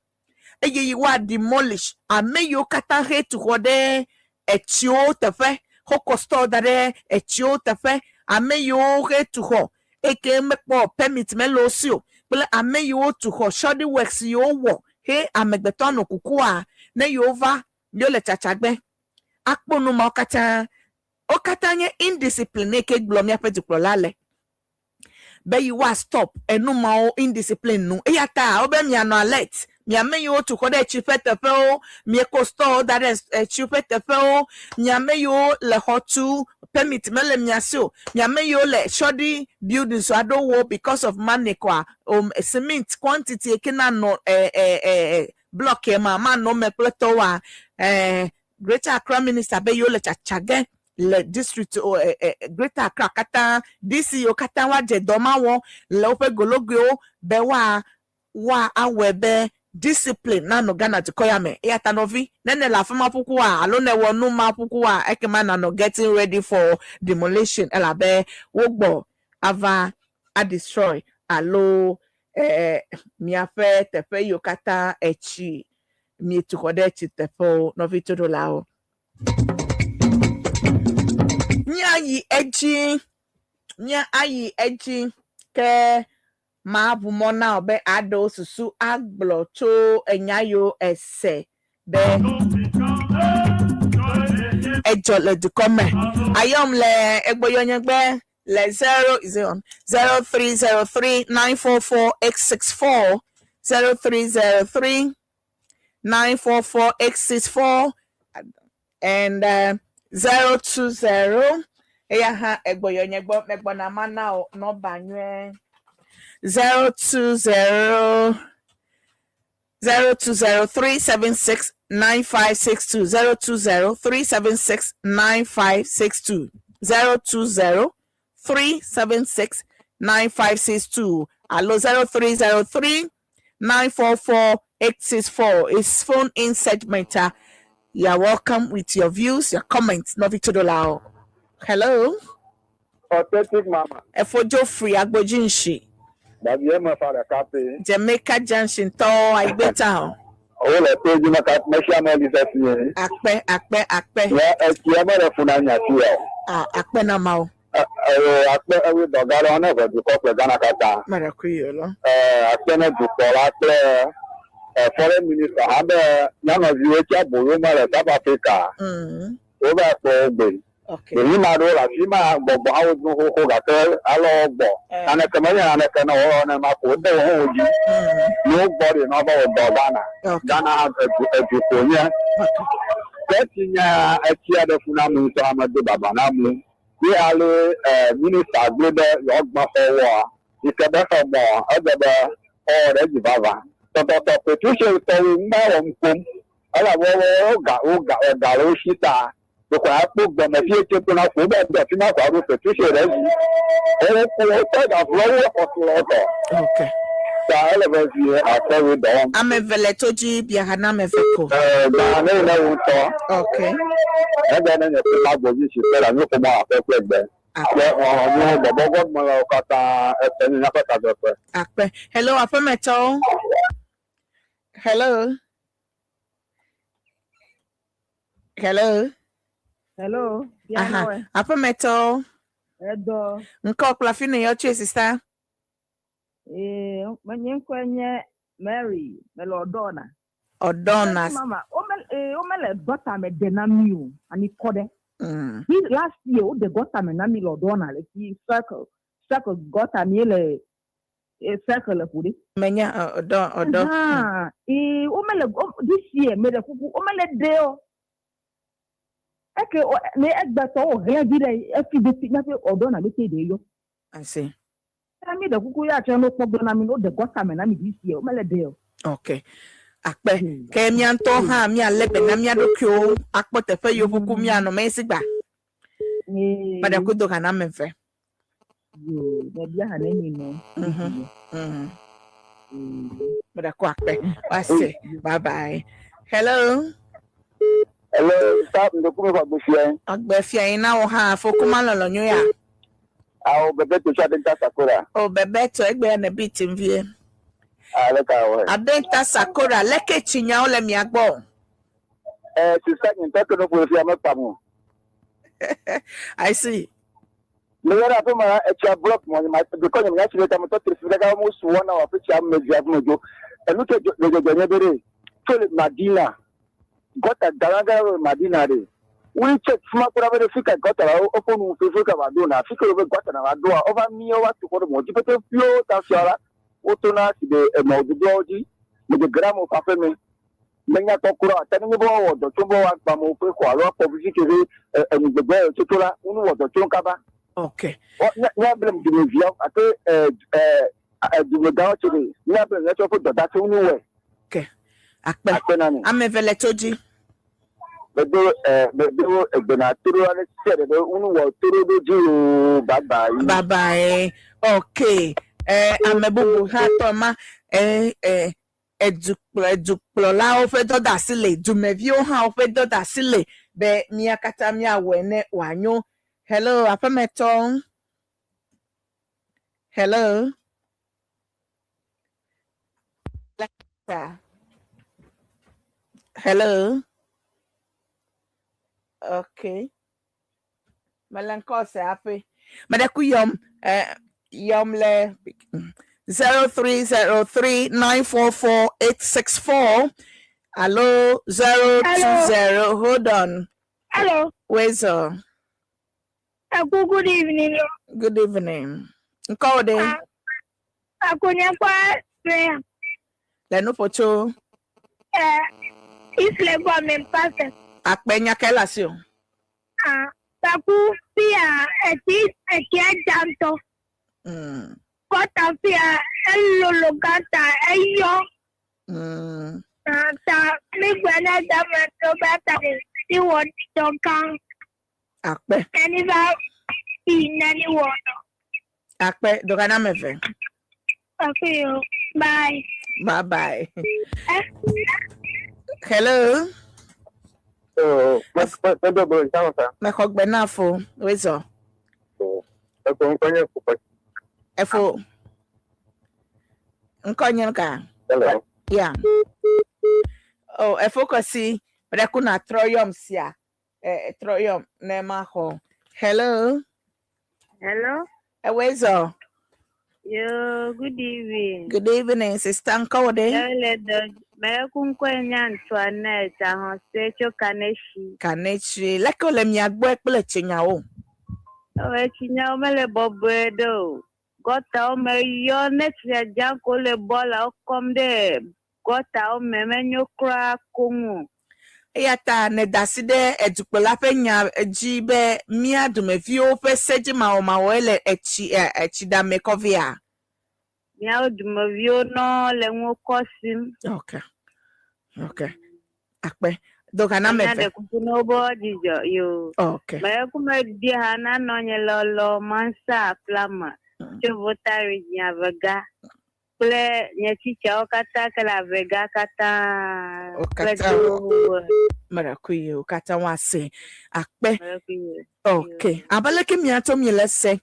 you wa demolish ame you kata he to hode etio tefe hoko store dare etio tefe ame you he to ho eke mekpo permit melosio bele ame you to ho shoddy works you wo he amegbeton okukua ne you over yo le chachagbe akponu ma okata nye indiscipline ke glom ya pediklo lale be you wa stop enu ma indiscipline nu eyata obe mi ano alert mi ame you to kode chipete fe o mi ko store that is chipete fe o mi ame you le hotu permit mele mi asio mi ame you le shoddy building so ado wo because of money kwa cement quantity ekena no block e ma no me pleto wa Greater Accra minister be yo le chachage le district Greater Accra kata DC yo kata wa je doma won le ope gologio be wa awebe discipline na no Ghana to koyame e atanovi nene la fama puku wa alo ne wonu ma puku wa ekema na no getting ready for demolition ela be wogbo ava a destroy alo mi afe tefe yo kata echi mi to kode chitefo no vito lao nya ayi eji ke ma bu mo na obe ado susu agblo to enyayo ese be ejo le du come ayom le egboyo nyegbe le 0 is on 0303944864 0303 944-864 and 020 eyaha egboyo nyegbo megbo na mana no banywe 020 0376 9562 020 376 9562 020 376 9562 allo 0303 944-864 is phone in segment. You are welcome with your views, your comments. Novitodolao. Hello. Authentic mama. Efojo free agbojinshi. Babiema father cafe. Jamaica Junction to Aibeta. Oh, le page na kat mesha mo lisasi. Akpe. Ya ekiama le funanya tiyo. Akpe na mao. Akpe ewi dogara ona go ko Ghana kata. Marakuyo lo. Akpe na du kola akpe foreign minister habe yana viwecha boroma le South Africa. Oba ko gbe. Okay. Èyí máa ro la fi máa gbọ̀gbọ̀ àwọn ojú kókó gàtẹ́ alọ́gbọ̀. Anẹ́kẹ̀mẹ́yìn anẹ́kẹ̀ẹ́ ọ̀rọ̀ ọ̀nà máa kó dẹ̀ wọ́n òjì. Ní ó gbọ́ dè náà bọ̀ ọ̀dọ̀ Ghana. Ghana ẹ̀dùkọ̀ yẹn. Kẹ́tì yẹn ẹtí ẹ̀dẹ̀ fún náà mú sọ Amadu Bàbá náà mú. Bí alẹ́ mínísítà gbẹ́dẹ̀ ọgbọ̀n ọwọ́ ìkẹ́bẹ́fẹ̀ mọ̀ ẹ̀dẹ̀bẹ̀ ọ̀rẹ́ jì bàbá. Tọ̀tọ̀tọ̀ pẹ̀tùṣe ìtọ́wé ń bá wọn kún. Ọ̀làwọ̀ donc à pour bénéficier de ton affaire de finalement avoir fait tout chez elle on peut avoir OK ça elle va dire après oui donc amevele toji biahana meveko dans les auto OK et ben on peut pas boger sur la nous comment faire ben après on Borborbor mo la kata eteni na kata de akpe hello apemeto hello apemeto edo nko plafine yo che sister manye kwenye Mary melodona mama omele gota me denamiu ani kode last year the gota me nami lodona le ki circle gota me le circle pudi menya odo omele this year me de kuku omele deo eke ne egbato o hele dire efi de na fe odona le te de yo I see mi de kuku ya che no problem na mi no de gota me na mi this year omele deo okay akpe ke mi anto ha mi alebe na mi adokyo akpote fe yo kuku mi ano me sigba bada kudo kana menfe na bia ha na ni no bada ko akpe wase bye bye hello stop the kuma ba bushia agbe fia ina wo ha fokuma lolonyo ya aw bebe to sha denta sakura o bebe to egbe na bit mvie leka wa adenta sakura leke chinya ole mi agbo sister ni to no ko fi amapamu I see me yara to ma echa block mo ma because me actually tam to tri fi ga almost 1 hour fi cha me dia mo jo enu ke je bere to Madina gota daraga Madina re we check sma kura bere fika gota la open mu fi fika ba do na fika be gota na ba do over mi o wa to ko mo ji pe flow ta fiara o to na si de mo du doji me de gramo fa fe me menya to kura tani ni bo wo do to bo wa pa mo pe ko alo po fi ke enu gbegbe to la unu wo do to kaba okay ya blem di me via ate di me da to ni ya blem ya to fo do da to unu we okay akpe amevele toji bedo egbena turu ale sere be unu wo turu do ji bye bye okay amebubu ha to ma edukplo la o fe doda sile dumevi o ha o fe doda sile be mi akata mi awene wanyo hello apameton hello hello okay Melancholy happy. Madakuyom yom le 0303944864. Hello 020. Hold on. Hello. Where's Good evening. Good evening. Nkode. Akunya kwa Leno pocho. Isle kwa mempase. Akpenya kelasio. Taku pia eti ajanto. Kota pia elologata eyo. Ta migwana dama tobata si won tonkan. Akpe. Eniva inani wono. Akpe dogana mefe. Okay, bye. Bye bye. Hello. Mekogbe na fo wezo. Efo. Nkonye ka. hello Yeah. Oh, efo kosi breku na troyom sia. Troyom na ma ho. Hello. Hello. Wezo. Yo, good evening. Good evening, sister Nkode. Mekunkwenya Antoinette Ahonsecho Kaneshi. Kaneshi, leko le miagbo ekpele chenyawo. Chinya omele bobedo. Gota ome yo netia janko le bola okomde. Gota ome menyo kra kungu. Eyata ne daside edukpola fe nya jibe mia dumevi o fe seji ma wele echi da mekovia. Mia dumevi no le ngokosim. Okay. Akpe. Dokana mefe. De kuno body yo. Okay. Ba kuma dia na no nyelolo mansa flama. Chevotari nya vega. Ple nyechicha okata kala vega kata. Okata. Marakuyo okata wase. Akpe. Okay. Abaleke miato mielese.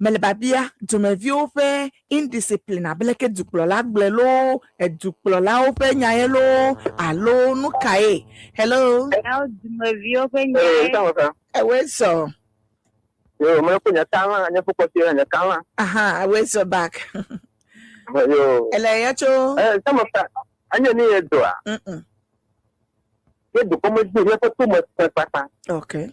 Melebabia dumevi ofe indiscipline abeleke duklola gblelo eduklola ofe nyaelo alo nukae. Hello. Dumevi ofe nyae. Eweso. Yo, me kunya tama anya pokoti anya kama. Aha, eweso back. Yo. Ele yacho. Some of that anya ni edoa. Edo como de ya fa tu mo papa. Okay.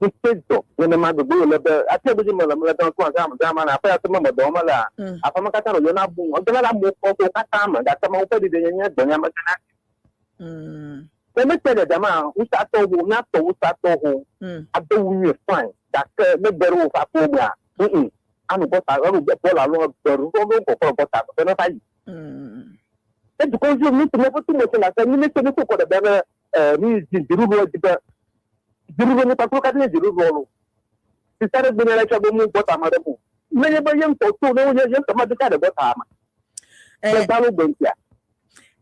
Edo, when ma do go lebe, ate be mo la don ko ama na fa mo do ma la. Apa ma kata no na bu, o la mo ko kata ma da ta ma pe de nya do nya ma kana. Me tell dama, we start to go na to start to go. Ado we fine. That me beru fa ko bia. Anu ko ta ru be la lo beru ko ko ko ta. Be no fa yi. to consume me to never too much and I said, you need to look for the better needs in the Rubo. The Rubo Pacoca, the Rubo. He started being like a woman, but I'm a move. Many of young folks don't know you're some other kind of time.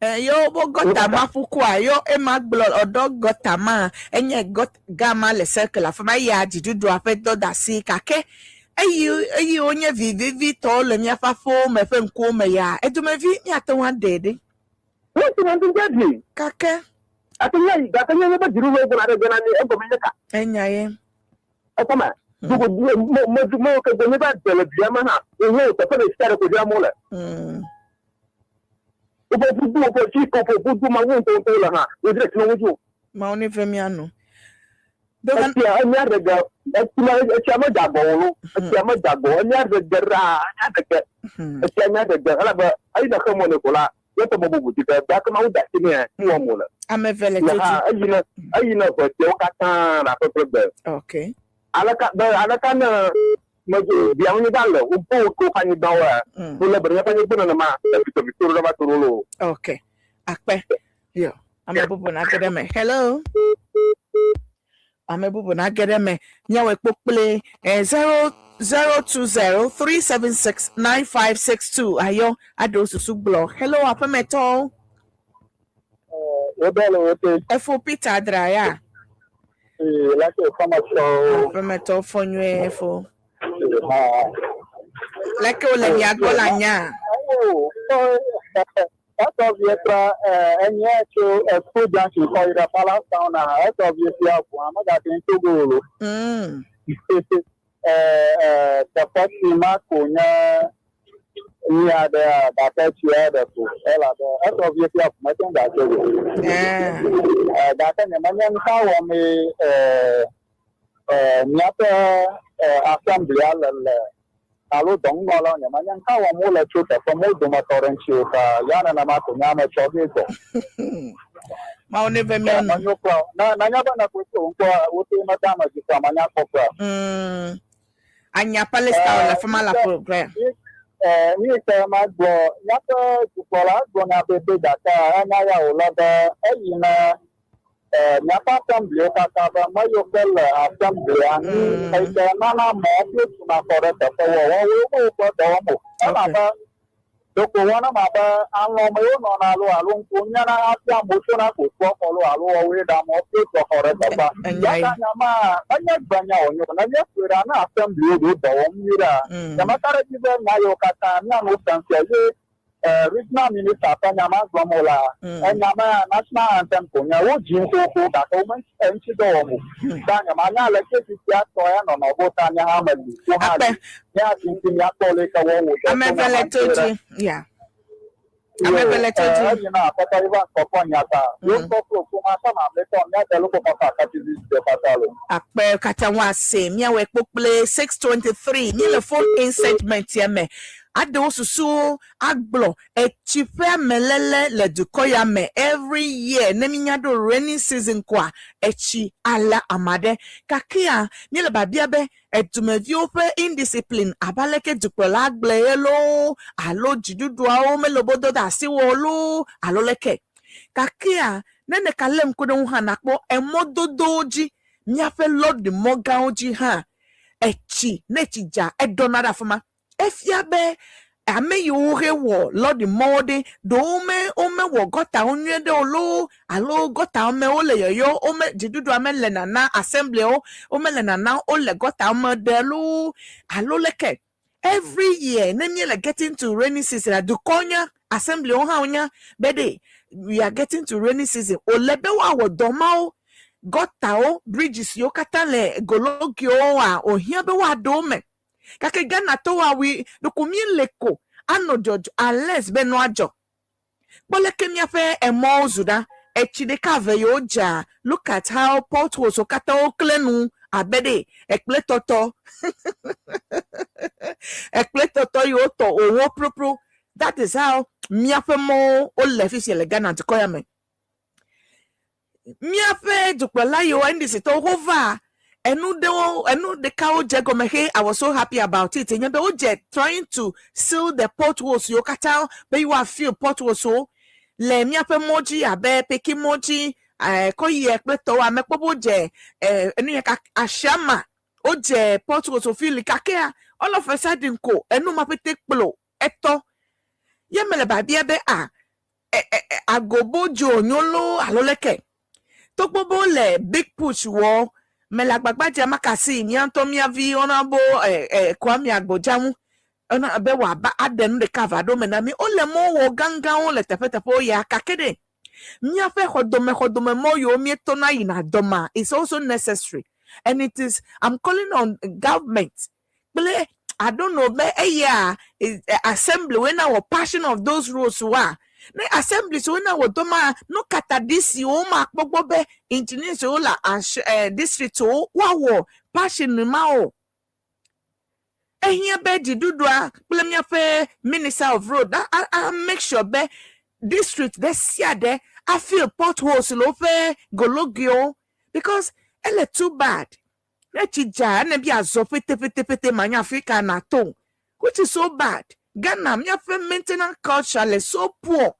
Yo gota mafukwa yo emak blood or dog gota ma enye got gama le circle for my yard you do a pet da si kake you onye vivi to le mia fa fo me fe nko me ya edu me vi ya to one day what you want to get me kake atinya ga tanya ba jiru we gona gona ni e goma nyaka enya ye akama du mo ke gona ba de le biama ha o ho to pe start ko dia mo le o po chi ko po ma won to la ha o direct no wo ma oni femiano dogan ya anya rega chama jago no chama jago anya rega ra anya rega anya rega ala ba ai da kamo ne kula yo to bobu ti ba ka ma uda ti ne mo mo la ame vele to ayina ko te o ka ta la ko problem okay ala ka na mo biang ni dal o po ko ka ni dawa o le ber pa ni bu na ma to bitur na ma turulu okay akpe yo ame bobu na academy hello amebubu na gedeme nyawe kpokple 020-376-9562 ayo ado susu blog hello apemeto efo Peter adraya like apemeto fonwe efo like ole mi agola nya obviously, and yet to a food junction called the Palace Town. That's obviously I'm not going to go. The first remark on near the that you had a food. That's obviously I'm not going to go. That's a man how me not assembly. Alo dong ngolo nya manyang kawa mo la chuta fa mo do matoren chuta yana na mato nyama choge ko ma one ve me na nyoko na nyaba na ko ko wote madama ji kwa manya ko kwa anya palestine la fama la program ni te ma go nyata jukola go na bebe data anya ya oloda eyina nyapa assembly ka ba mayo bel assembly ani ai te mama mo tu na kore te wo ko do mo ba doko wana ma ba anlo mo no na lo alun kunya na afia mo so na ko lo alo we da mo tu ko kore te ba ya nyama anya gbanya onyo na ye kwera na assembly do do mi ra nyama tare ti be na yo kata na no sanse ye regional minister Panyama Gomola, and Yama national anthem Punya, who Jim Coco, that woman, and Chidomo. Danyamana, like it is that Toyan or Botania Hamadi. So, yeah, in Yapolika, I'm a velator, yeah. I'm a velator, you know, but I want for Ponyata. You go to Masama, let on that local Papa, the Patalo. Akpe Katawa same, yeah, we book play 623, near full insegment, yame. Ado susu agbo echipe melele le dukoya me every year neminyado rainy season kwa echi ala amade kakia nyele babia be etumevio pe indiscipline abaleke dukola agble elo alo jidudu a o melobodo da siwolo alo leke kakia nene kalem kudo hanakpo emododoji nyafe lord the mogaoji ha echi nechija edonada fama efiabe ame yuhe wo lord mode do ome wo gota onye de olo alo gota ome ole yoyo ome jidudu ame le na assembly o ome le na ole gota ome de lo alo leke every year nemi le getting to rainy season do konya assembly o ha onya bede we are getting to rainy season olebe wa wo doma o gota o bridges yo katale gologio a ohia be wa do me kake gana to wa wi dokumie leko ano jojo unless be no ajo bole kemia fe emo zuda echide kave yoja look at how potholes o kata o klenu abede ekple toto yo to owo propro that is how miafe mo o le fi se le gana to koya me miafe dupela yo ndisi to hova enu de cow jegomehe. I was so happy about it. And you trying to seal the potholes. You kata, but you are feel potholes so le mi ape moji abe peki moji ko ye pe to wa me pobo je enu ye ka ashama o je Portugal so feel kakea all of a sudden ko enu ma pete kplo eto ye mele ba bia be agobo jo nyolo aloleke to pobo le big push wo mele agbagba je makasi ni antomia vi onabo kwami agbojamu ona be wa ba aden de cavado menami o le mo wo ganga o le tepetepo ya kakede mi afe hodome mo yo mi to na ina doma is also necessary and it is I'm calling on government but I don't know but assembly when our passion of those rules were na assembly so na wo doma no kata this o ma gbogbo be engineers so la district o wa wo passion ma o here be di dudua plemia fe minister of road I make sure be district they see there I feel potholes lo fe gologio because ele too bad na chija na bi azo pete manya Africa na to which is so bad Ghana me fe maintenance culture so poor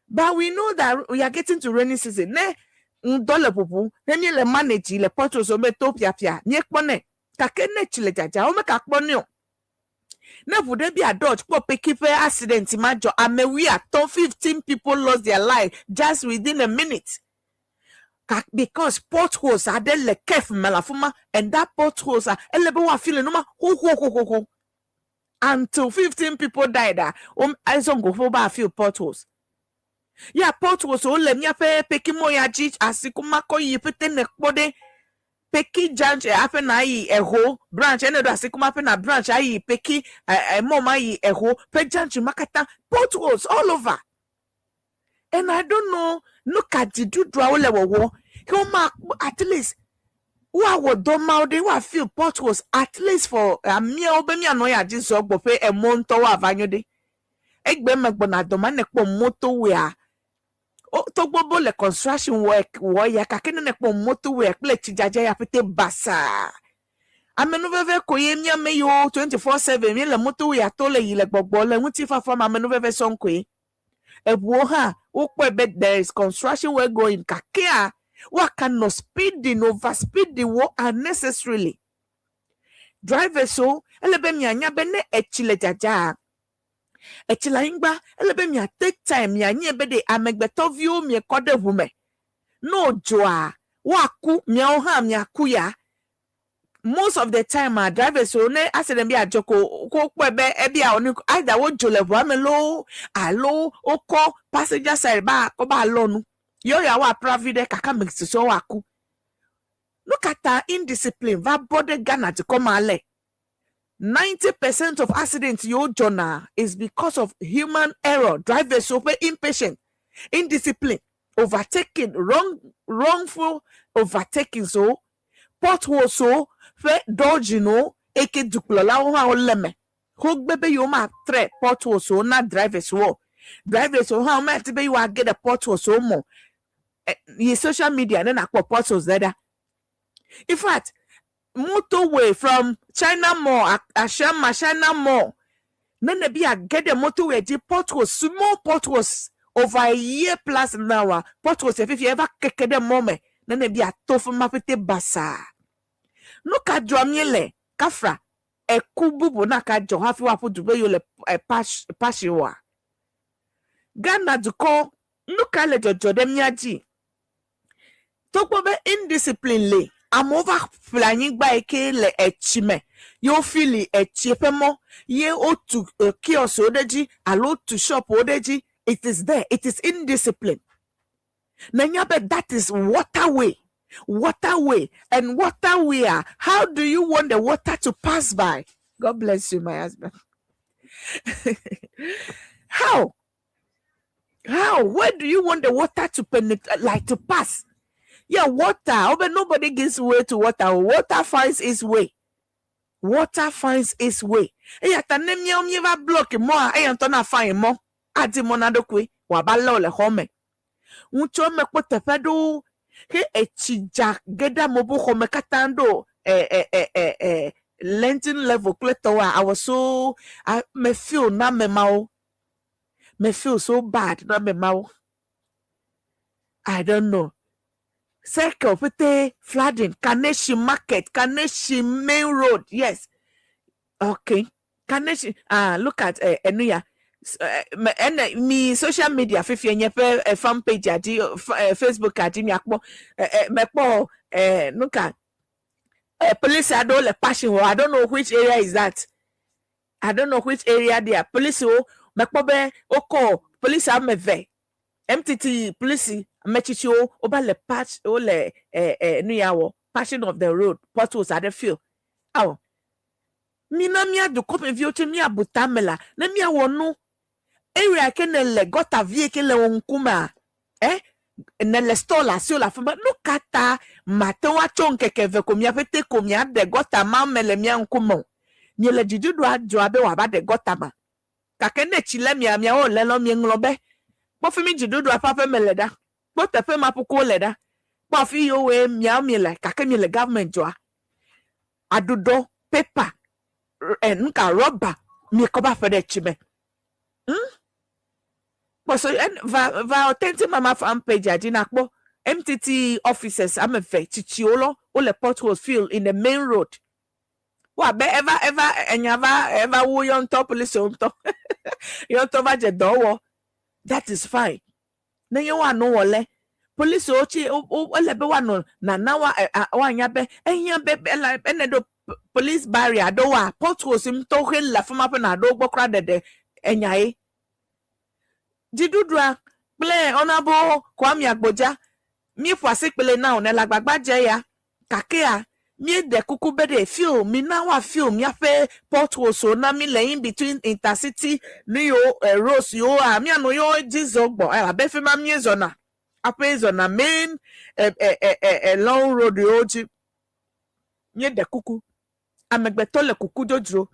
but we know that we are getting to rainy season ne ndole pupu na ni le manage le potholes o meto pia ni ekpone kakene chile jaja o meka kponio na bude bi adult po pekife accident majo amewi aton 15 people lost their life just within a minute because potholes are there le kef melafuma and that potholes are elebe wa feeling no ma ho until 15 people died azongo fo ba feel potholes yeah potholes o le nya fe pekimo ya ji asikuma ko yipete ne kpode peki janche afe na yi eho branch ene do asikuma afe na branch ayi peki mama yi eho pe janche makata potholes all over and I don't know look at the dudra ole wo at least wa wo do ma de wa feel potholes at least for me obemi anoya Jesus ogbo pe monto wa avanyode egbe megbo na do ma ne po moto we a to gbogbo le construction work wo ya ka kene ne po moto work le chijaja ya pete basa amenu veve ko ye mi ame yo 24/7 mi le moto we to le yi le gbogbo le nti fa form amenu veve sonko e ebuo ha o pe be there is construction work going kakea what kind of speeding over speeding wo unnecessarily driver so elebe mi anya be ne echile jaja echila ingba elebe mi take time mi anya be de amegbeto view mi kode hume no joa waku mi o ha mi akuya most of the time our drivers so ne accident be ajoko ko pe ebi a oni either wo jole bo amelo alo oko passenger side ba ko ba lonu yo ya wa private kaka mix so waku look at our indiscipline va body Ghana to come ale 90% of accidents yo jona is because of human error drivers so impatient indiscipline overtaking wrongful overtaking so pothole so fe dodge no eke duplola ho ha oleme ho gbebe yo ma tre pothole so na drivers so ha ma te be you get a pothole so mo ye social media then akpo potholes there in fact motorway from China Mall Ashama China Mall none be a get the motorway the potholes small potholes over a year plus now potholes if you ever keke the moment none be a tough mapete basa look at Dramiele Kafra ekububu na ka jo hafi wa dube yo le pashiwa Ghana duko look at le jojo dem yaji tokpo be indiscipline le am over flying by eke le echime yo feel echipemo ye o to kiosk odeji alo to shop odeji it is there it is indiscipline nanyabe that is waterway and waterway how do you want the water to pass by? God bless you my husband. how where do you want the water to penetrate like to pass? Yeah, water but nobody gives way to water finds its way eya tanemia omyeva block mo eya ntona fine mo adi monadokwe wa bala ole home uncho mekpo tefedo he echija geda mobu home katando lentin level kletowa I was so I me feel na me mao me feel so bad. No me mau. I don't know. Circle, pete flooding. Kaneshi Market, Kaneshi Main Road. Yes. Okay. Kaneshi. Look at Enuya. Me social media. Fifi nyepe fan page adi Facebook adi mi akpo. Mepo look at police ado le passion. I don't know which area is that. I don't know which area they are. Police mepo be oko police ameve. MTT police mechicho over the patch ole nuyawo passing of the road potholes at the field. Oh, mina mia do come view to mia butamela na mia wonu area kenele got a vehicle onkuma nele stola si la famba no kata matewa chonke keve komia pete komia de gota mamele mia nkumo nyele jidudu ajo abe wa ba de gota ma kakene chile mia o lelo mi nglobe bo fi mi jidudu apape meleda bo tepe mapuko leda bo fi yo we mia le kake mi le government joa adudo paper nka rubber mi ko ba fede chime so va authentic mama fan page adina kpo MTT officers amefe chichiolo all the potholes fill in the main road. Wa be ever enyava wo yon top police on top yon top va je dowo. That is fine. Na you wa no wole police ochi o lebe wa no na wa nya be enedo police barrier do wa potholes im to hen la fama pe na do gbokra dede enyae Jidudra play honorable Kwame Agboja mi fwase pele na on la gbagba je ya kakea mi de kuku bede feel mi na wa feel mi afe potholes so na mi le in between intercity ni yo rose yo mi ano yo jizogbo abe fe ma mi ezona ape ezona main long road yo ji mi de kuku amegbeto le kuku dodro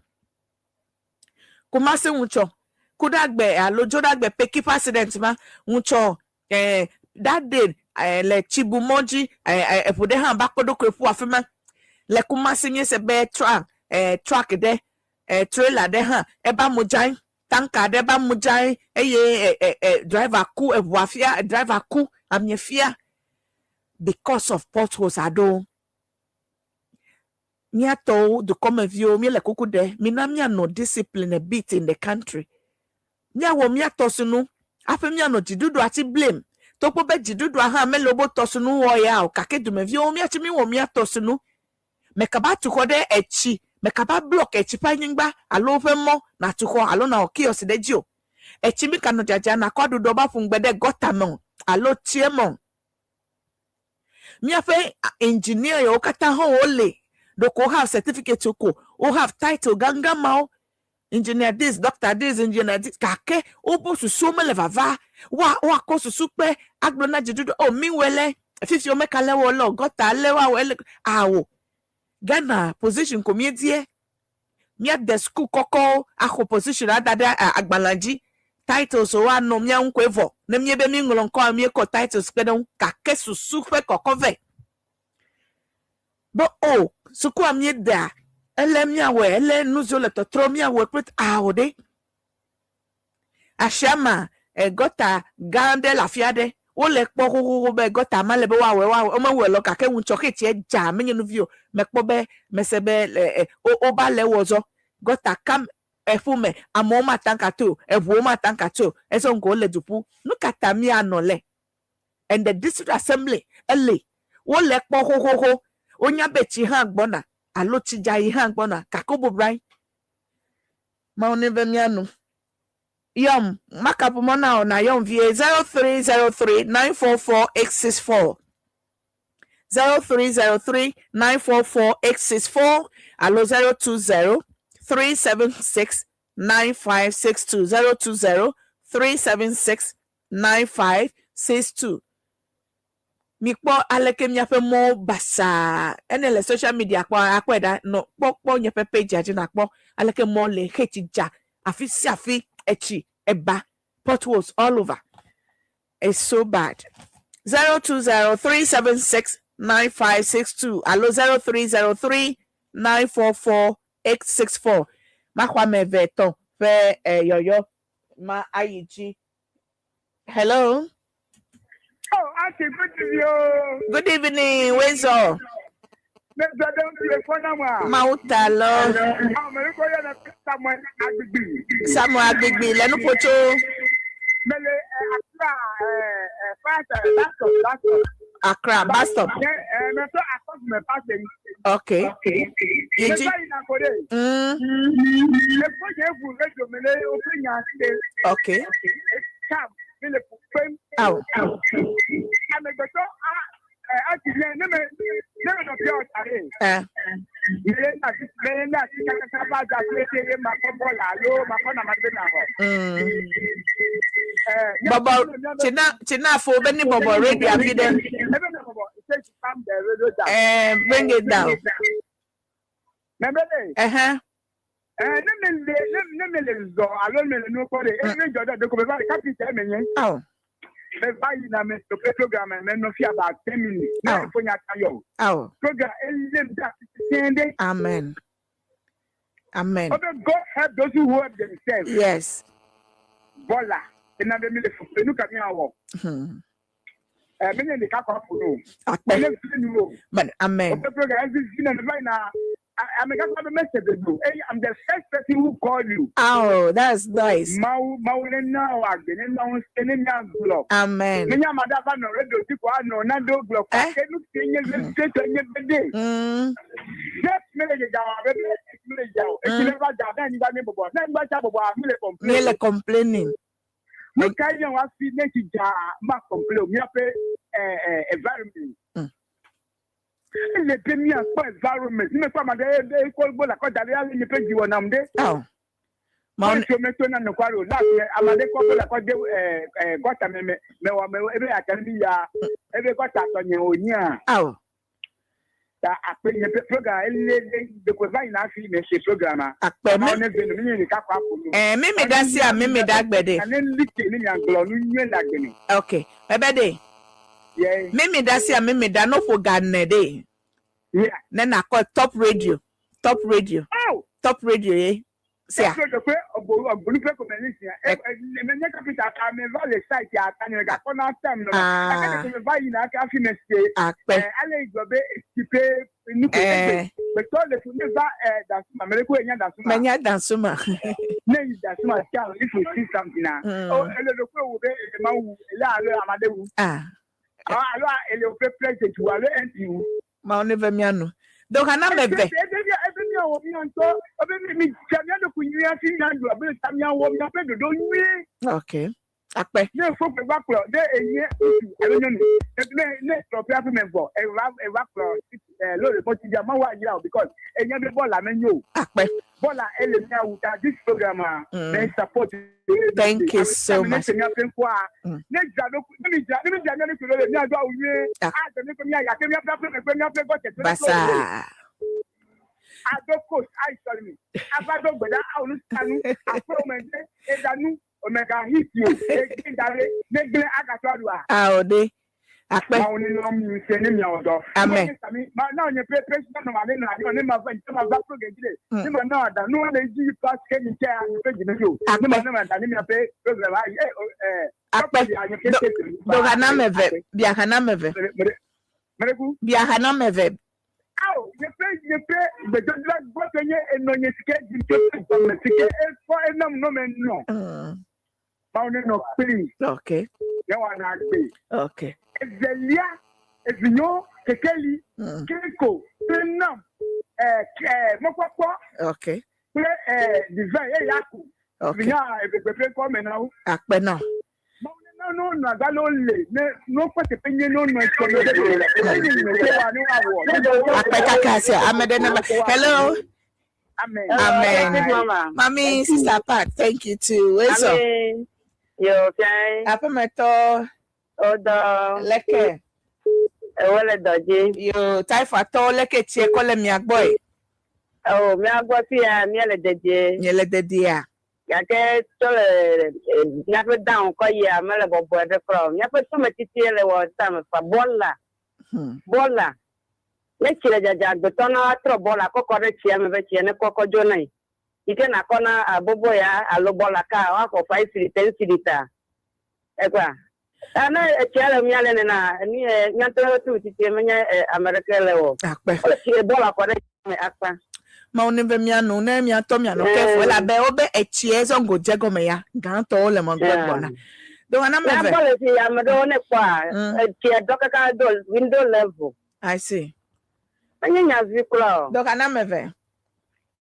kuma se uncho kudagbe alojodagbe peki president ma uncho that day le chibumoji epude han bakodo krepu afema le kuma sinye se be truck de trailer de han eba mojan tanka de ba mojan driver ku ebuafia driver ku amyefia because of potholes ado miato do come view mi le kukude minamia no discipline a bit in the country. Mia wo mia tosunu afa mia no jidudu ati blame topo be jidudu aha melobo tosunu wo ya o kakedu me vi o mia chi mi wo mia tosunu mekaba tuko de echi mekaba block echi pa nyingba alo fe mo na tuko alo na okios de jio echi mi kanu jaja na kwadu do ba fun gbede gotamon alo tiemon mia fe engineer yo kata ho ole do ko have certificate ko o have title ganga mao engineer this, doctor this, engineer this. Kake obo susu mele vava. Wa ko susu pe agbona jidudu. Oh mi wele. If you make a level lo gota lewa wele. Awo. Gana position komedie. Mia de school koko ako position adada agbalanji. Titles o wa no mia unkwevo. Ne mie be mi ngolon ko mi ko titles pedon kake susu pe kokove. But oh suku amie da. Elle mia we elle nuzo le totro mia we put aode ashama gota gande la fiade o le po be gota male be wa o ma we lo ka ke wun chocolate e ja me nu view me po be me se be o ba le wozo gota kam efume amoma tankato ebuoma tankato eso ngo le dupu no kata mi anole and the district assembly ele o le po onya be chi han gbona alochi jai han gbona kakobo brai ma oneve mianu yom makapu mona na yom va 0303944864 0303944864 alo 020376956 020376956 mikpo aleke miape mo basa enele social media akweda no pokpo nyepe page aje na kpo aleke mo le hetija afi echi eba potholes all over. It's so bad. 020376956 alo 03039448664 makwa me veton fe yoyo Ma Ayiji. Hello. Oh, Auntie, good evening. Where's all? Mautalo. Samuel Agbegbe. Lenu Pocho. Accra, bus stop. Okay. Okay. Oh. Bobo, China for Benny Bobo radio video. Bring it down. Oh. Program and no fear about 10 minutes. Oh. Program Amen. Amen. God help those who help themselves. Yes. Bola. And I'm the look at me. But amen. I'm a message. I'm the first person who called you. Oh, that's nice. Amen. Complaining. No kind of environment. Le premier environment. Me pas madame école bola quand d'aller à une page du onamde. Oh. Mon maintenant no kwaro la amade ko bola ko de gota me wa me ebe akandi ya ebe gota to nye onya. Oh. Ta ape nye program ele de ko va ina fi me se program a. Ape me ne benu ni ka kwa ko. Me da si a me da gbede. Ani like ni anglo nu nye la gbeni. Okay. Ebede. Yeah. Me da si a me da no for Ghana day. Yeah. Then I call top radio. Oh. Top radio, eh? See ya. Ma never miano. Donc ana mebe. Okay. Akpe. Ne faut que va clore de enye ne stop ya me bo e va clore lo le potidia ma wa yira because enye be bola menyo. Akpe. Bola ele na uta this program they support. Thank you so much. Ne jado ni jado ni ko le ni ado awie a de ni ko mi ya ke mi afa ko Basa. Adoko I tell me. Abado gbeda awunu sanu afromente edanu omega hit you ndare negle agatwadua. Ode. Akpe. Ma oni no mi se ni mi odo. Amen. Ma na onye president no ma le na oni ma va nti ma va program gide. Ni ma na da no le ji pass ke ni che an pe gide yo. Ni ma na ma da ni mi ape program ai Akpe. Do hana meve. Bia hana meve. Mereku. Bia hana meve. Aw, je pe de jodla gotenye enonye sike di sike for enam no men no. Maune no please. Okay. Ya wana gbe. Okay. Ezelia, ezinyo, kekeli, keko, enam, mokoko. Okay. Design yaku. Okay. Ya ebepe ko menau. Akpe no. No, galo le. No kwete penye no so no de. Hello. Amen. Amen. Mommy, sister Pat, thank you too. What's up? You okay? Apa meto? Odo. Leke. Wale doji. Yo, taifa to leke tie kole mi agboy. Oh, mi agboy pia mi le deje. Mi le dedia. Yake tole nyape down ko ya mele bobo de from. Nyape so matiti le wo tam fa bola. Bola. Le chile jaja gbotono atro bola kokore tie me be tie ne kokko jonai. ike na kona abobo ya alobola ka wa for 5 cedi 10 cedi ta ekwa ana echere mi ale na ni nyanto tu ti menya America lewo akpe o ti bola ko me akpa ma oni be mi anu na mi ato mi anu ke fo la be obe echie zo ngo jego me ya gan to le mo gbona do ana me ve na bola si ya me do ne kwa ti dokaka do window level I see anya nya ziklo do ana me ve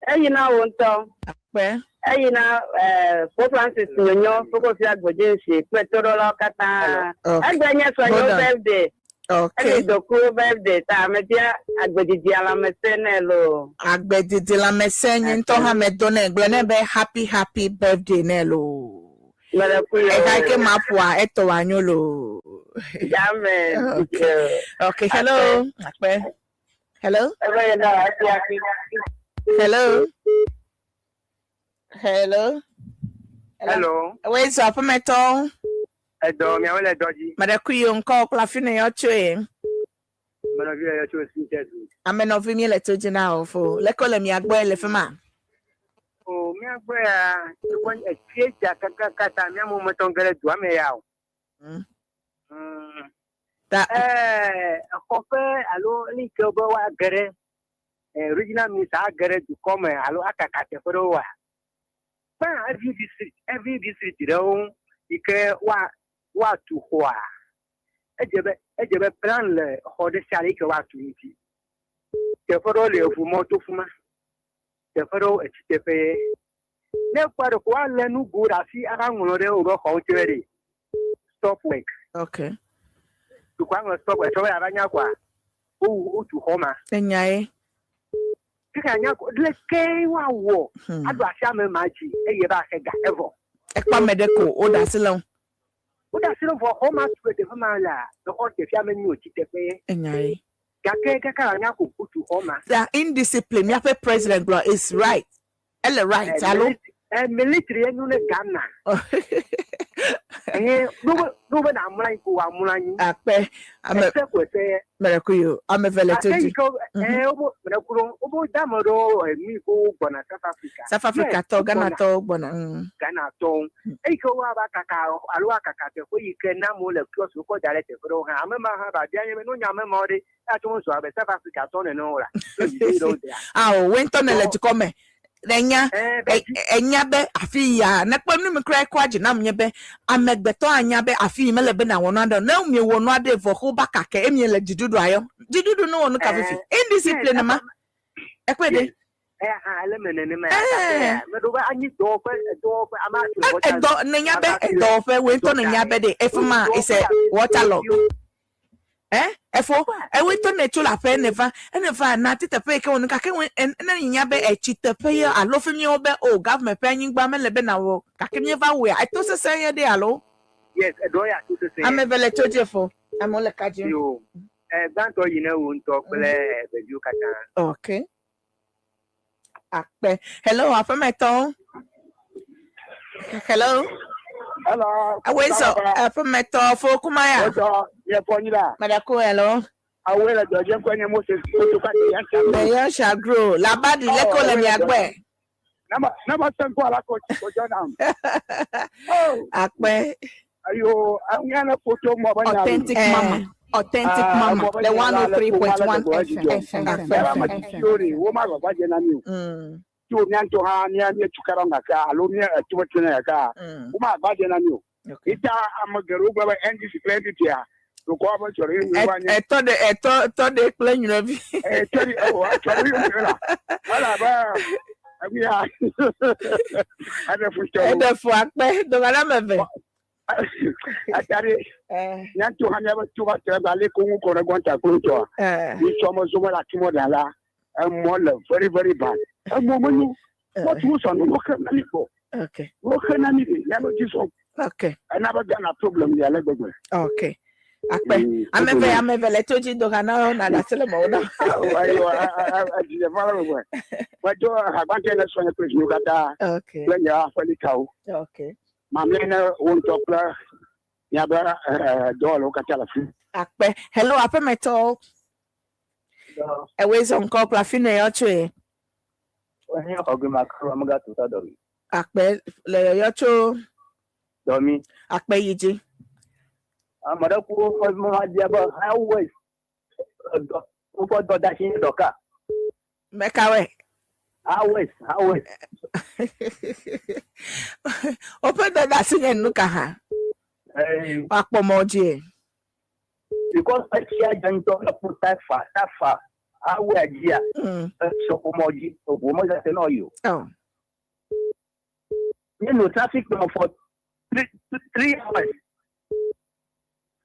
eyi na wo nto akpe eyi na Pope Francis Dunenyo focus agboje se petorola kata agbanya so your birthday okay do cool birthday ta me dia agbedidi ala mesenelo agbedidi la mesenyi nto ha me do na egbe na be happy birthday nelo mara ku yo e ka ke mapua eto anyolo amen okay hello akpe hello where's up meto edo mi awele doji mara ku yo nko kla fine yo chwe mana vi ya cho sintesu ameno vi mi le to jina ofo le ko le mi agbo ele fema o mi agbo ya kon etia kaka mi mo metongere du ame yawo ta kofe alo ni ko bo wa gere original mi sa gere du come alo akakate foro wa pa every district do ike wa tu kwa ejebe plan le hode sale ke wa tu nti te foro le fu moto fuma te foro etitepe ne kwaro kwa le nu gura si aka ngolore obo ko tere stop work okay tu kwa ngo stop work so ya banya kwa o tu homa enyae kika nya ko le ke wa wo adu asia me maji eye ba se ga evo ekpa medeko o da silon for home to the famala the hot if you am new titepe enyae gake kaka nya ko putu homa the indiscipline ya president bro is right ele right alo military enu ne Ghana no na amrai ko amrai akpe ame merekuyo ame vele toji obo damoro mi ko gbona South Africa to Ghana to gbona Ghana to ko wa ba kaka alu akaka te ko yike na mo le cross ko dare te fro ha amema ha ba dia no nya mema ode atu so abe South Africa to ne no ra wento na le tikome Enya be afi ya na kpam ni mekra kwa je na mnyebe amegbeto anya be afi melebe na wono ado na umie wono ade fo ho baka ka emie le jidudu ayo jidudu no wono ka fifi indiscipline ma ekwede ale menene ma me do ba anyi do ama do nenya be do fe we to nenya be de efuma is a waterlog efo we to na chula fe never na titepe ke wonu ka ke na nya be echitepe ya alofi mi obe o government pe yin gba melebe na wo ka ke never we I to say ya de alo yes do ya to say am vele toje fo am ole kaji yo danto yin na wo nto pele be ju kata okay akpe hello afameton hello aweso afameton fo kumaya ye ponira madako hello awela doje kwenye Moses to ka ya shagro labadi leko le mi agbe nama senko ala ko jona akpe ayo angana photo mo banya authentic mama the 103.1 FM yori wo ma ba je na mi tu nyanto ha ni ani tukaranga ka alo ni tuwetena ka wo ma ba je na mi ita amagaro gba NDC credit ya ko ba chori ni wa ni to de plan you bi chori chori ni ala ba abia ada fu akpe do ala mebe atari nyanto ha ni ba tu ba tra le ko ko na gonta ko to ni somo la timo dala very very bad what was on okay okay another Ghana problem ya legbe okay akpe ameve le toji do kana na da sele mo na ayo ajile mara we wajo habante na so na president kata okay lenya falikaw okay mamle na won topla ya ba dolo kata la fi akpe hello apemeto ewe zo nko plafine yo tue Here, Hogrimakro, Amaga to Sadori. Akpe le yocho Domi. akpe yiji. Amadaku for Mahadiaba, always. For Dodashin Doka. Mekawe. Always. Open the dancing and look at her. Akpomoji. Because I see a young daughter put that far. I wear here. So, Pomoji, or woman that know you. Oh. You know, traffic now for 3 hours.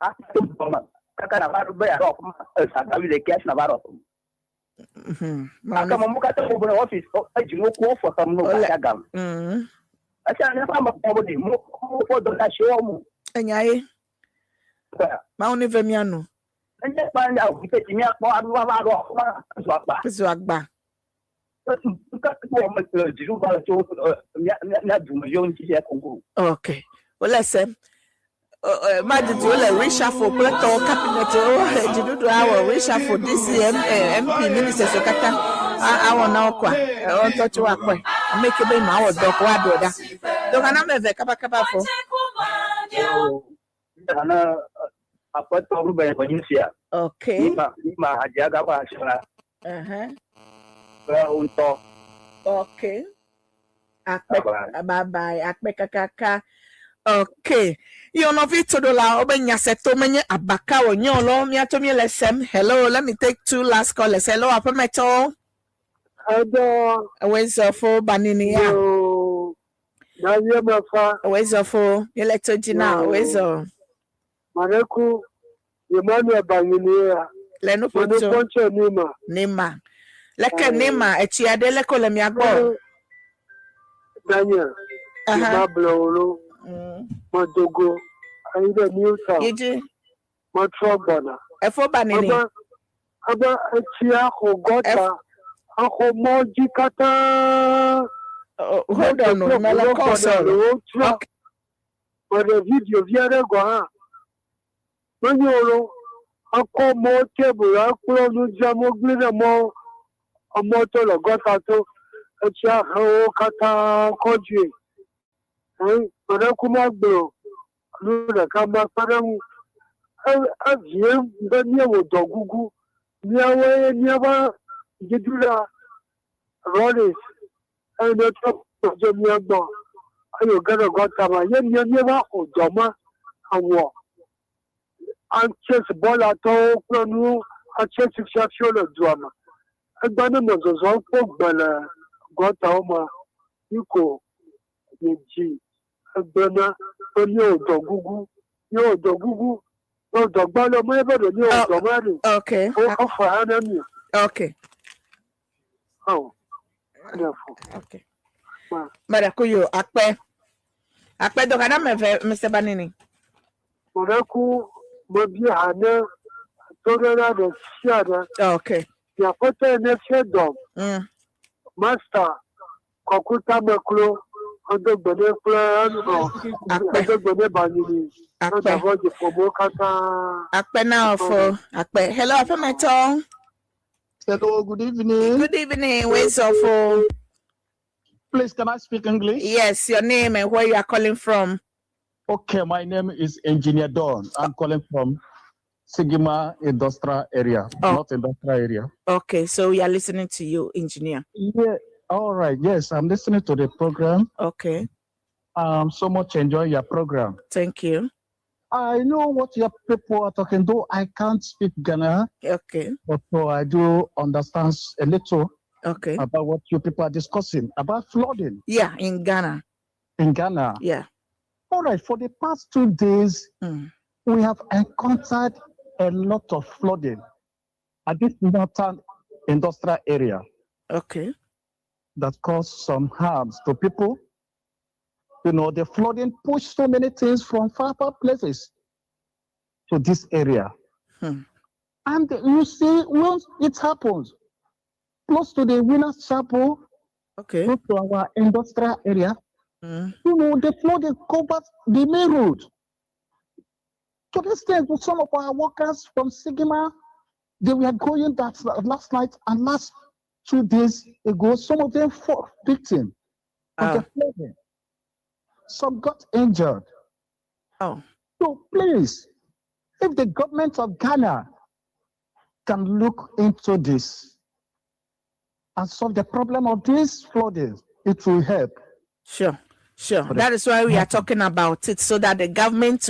After the woman, I can't have a bear off. I will catch Navarro. I come and look at the office. You know, go for some no gam. I can't have a body more for the show. And I, Mount Vemiano. And just find out, we take me up for Zwagba. Okay. Well, listen. Imagine you will reshuffle plato cabinet. You do our reshuffle this MP minister Sokata. I want now. I want to touch you up. Make a baby my dog. What do that? Don't I know the Kapaka for? Okay. Okay. Bye. Akpekaka. Okay. You know $50 obenya seto menye abaka onyolo mi atomi lesem. Hello, let me take 2 last callers. Hello, apemeto. Hello. Where's for banini ya? Where's for yeleto jina? Where's Maneku Emmanuel banini. Leno poncho Nima. Leke Nima echiade leko le miagbo. Daniel. Mablolo. Madogo. Aida Newtown. Yiji. Matrobana. Efo banini. Aba echia hogota. Ako moji kata. Hold on, no. Okay. But the video viere go. Manyolo. Ako mo table. Ako no jamo glina mo. Amoto lo gota to. Echia hogata koji. Pada kuma bro, lula kama padang, avyem dania wo dogugu, niawe niaba jidula, rolis, ay netop jamiaba, ayo gana gotama, yen niaba o doma, awo, anches bola to planu, anches fiksasyon le drama, agbana mozozo po bala gotama, yuko, yeji. Bena yo dogugu no dogbalo mo ebe ni o domari okay o fa anami okay okay Marakuyo akpe do kana me Mr. Banini Maraku mo bi hana to na de siada okay ya foto ne fedom master kokuta maklo Odo gbede plan odo gbede banini akpe now for akpe hello apemeto. Hello, good evening. Good evening. Where's for? Please, can I speak English? Yes, your name and where you are calling from. Okay, my name is Engineer Don. I'm calling from Sigma Industrial Area, not Industrial Area. Okay, so we are listening to you, Engineer. Yeah. All right. Yes, I'm listening to the program. Okay. So much enjoy your program. Thank you. I know what your people are talking, though I can't speak Ghana. Okay. But I do understand a little about what you people are discussing about flooding. Yeah, in Ghana. In Ghana. Yeah. All right. For the past 2 days, we have encountered a lot of flooding at this northern industrial area. Okay. That caused some harms to people. You know, the flooding pushed so many things from far places to this area. And you see, once it happens, close to the Winners Chapel, close to our industrial area, you know, the flooding covered the main road. To this extent, some of our workers from Sigma, they were going that last night and last 2 days ago, some of them fell victim of the flooding. Some got injured. Oh. So please, if the government of Ghana can look into this and solve the problem of these flooding, it will help. Sure. That is why we are talking about it, so that the government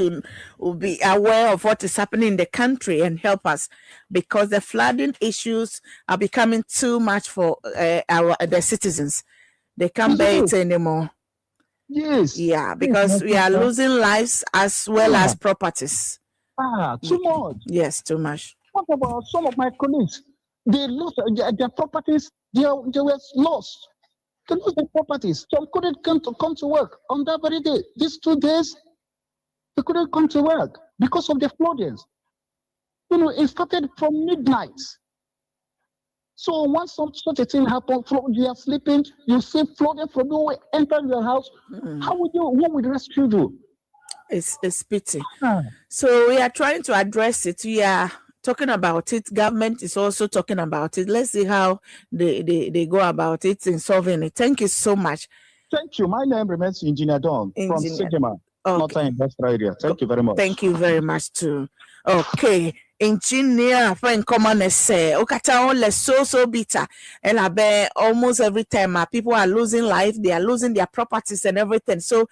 will be aware of what is happening in the country and help us, because the flooding issues are becoming too much for the citizens. They can't bear it anymore. Yes. Yeah, because we are losing lives as well as properties. Too much. Yes, too much. What about some of my colleagues? They lost their properties. They were lost. They lost their properties. Some couldn't come to work on that very day. These 2 days, they couldn't come to work because of the floodings. It started from midnight. So once such a thing happens, you are sleeping, you see flooding from nowhere, enter your house. What would rescue do? It's pity. So we are trying to address it. We are talking about it. Government is also talking about it. Let's see how they go about it in solving it. Thank you so much. Thank you. My name remains Engineer Don from Sigema, Northern Industrial Area. Thank you very much. Thank you very much too. Okay. Engineer friend common say okata le so bitter and almost every time people are losing life, they are losing their properties and everything. So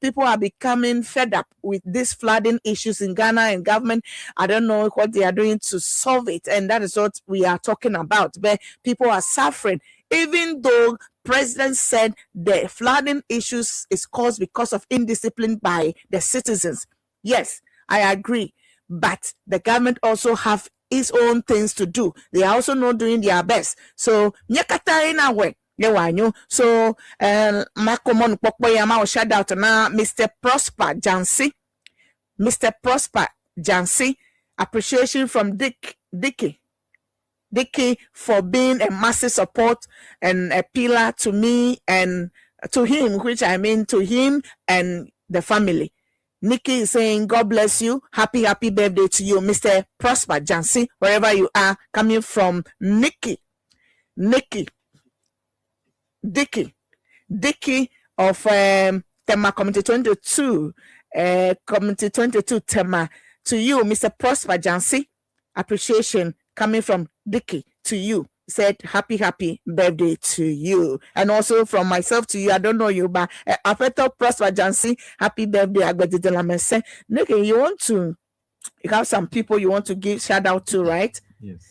people are becoming fed up with these flooding issues in Ghana, and government, I don't know what they are doing to solve it, and that is what we are talking about. But people are suffering, even though President said the flooding issues is caused because of indiscipline by the citizens. Yes, I agree. But the government also have its own things to do. They are also not doing their best. So, so Makomon Pokboyama shout out now, Mr. Prosper Jansi. Mr. Prosper Jansi, appreciation from Dicky for being a massive support and a pillar to me and to him, which I mean to him and the family. Nikki is saying, God bless you. Happy birthday to you, Mr. Prosper Jansi, wherever you are, coming from Dicky of Tema Community 22, Community 22 Tema. To you, Mr. Prosper Jansi, appreciation coming from Dicky to you. Said happy birthday to you, and also from myself to you. I don't know you, but Apeto Prosper Jansi, happy birthday. Nicky, you have some people you want to give shout out to, right?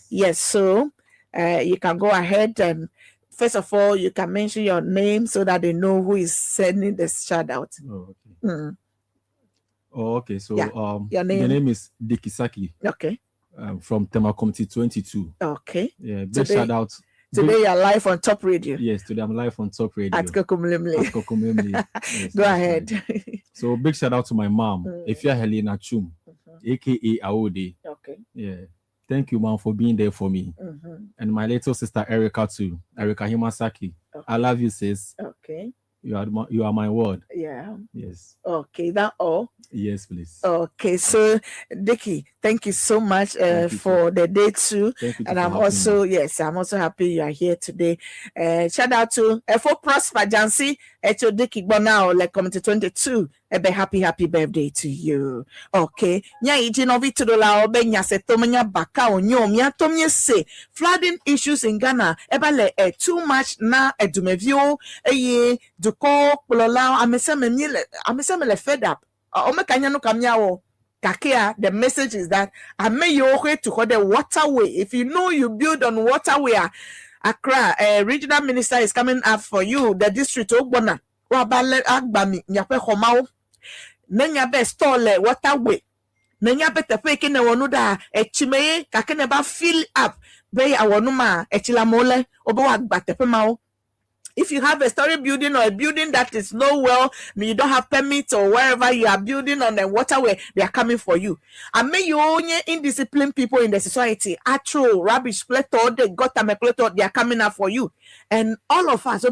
Yes. So you can go ahead and first of all you can mention your name so that they know who is sending the shout out. Okay. So your name? The name is Dicky Saki. Okay. From Tema Community 22. Okay. Yeah, big shout out. Today you're live on Top Radio. Yes, today I'm live on Top Radio. At Kokumlemle. Yes, go ahead. Right. So big shout out to my mom, Efia Helena Chum, aka Aode. Okay. Yeah. Thank you, mom, for being there for me. And my little sister Erica too. Erica Himasaki. Okay. I love you, sis. Okay. You are my word. Yeah. Yes. Okay, that all? Yes, please. Okay, so Dicky, thank you so much for the day too. And I'm also happy you are here today. Shout out to F.O. Prosper Jansi, Echo Dicky Bonao, like Community 22. Happy birthday to you. Okay. Flooding issues in Ghana. Too much na edumevio. Duko Pulola. I'm fed up. The message is that I may you to call the waterway. If you know you build on waterway, Accra, regional minister is coming up for you. The district Ogbona. Wabale Agbami, Nyape Homao. Nenya be stole waterway. Nenya be tefeke ne wonuda echimeye kakene ba fill up be awonuma echilamole obo agba tepemao. If you have a story building or a building that is not well, you don't have permits or wherever you are building on the waterway, they are coming for you. And may you only indisciplined people in the society, actual rubbish plateau, they got a plateau, they are coming up for you. And all of us,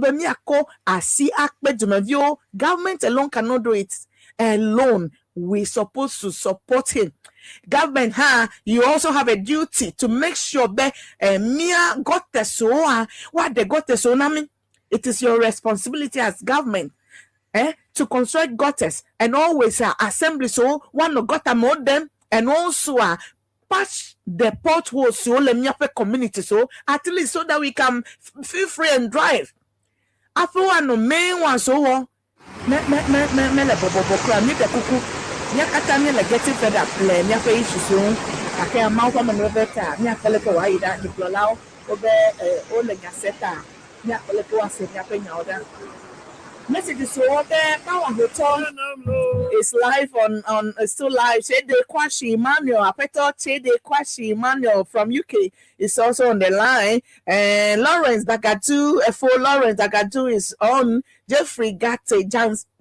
government alone cannot do it alone. we supposed to support him. Government, you also have a duty to make sure that Mia got the so what they got the so nami. It is your responsibility as government to construct gutters and always assembly so one got a modem and also patch the potholes so let me community so at least so that we can feel free and drive. After one no main one so me le Borborbor me the kuku me kata me le getting fed up le me fa issue so akaya ma kwa me beta me akele ko wa ida ni plolao obe o le gaseta me akele ko ase me apenya oda message so there power hotel is live on still live. Chede Kwashi Emmanuel Apeto Chede Kwashi Emmanuel from UK is also on the line. And Lawrence Dagadu Lawrence Dagadu is on. Jeffrey Gate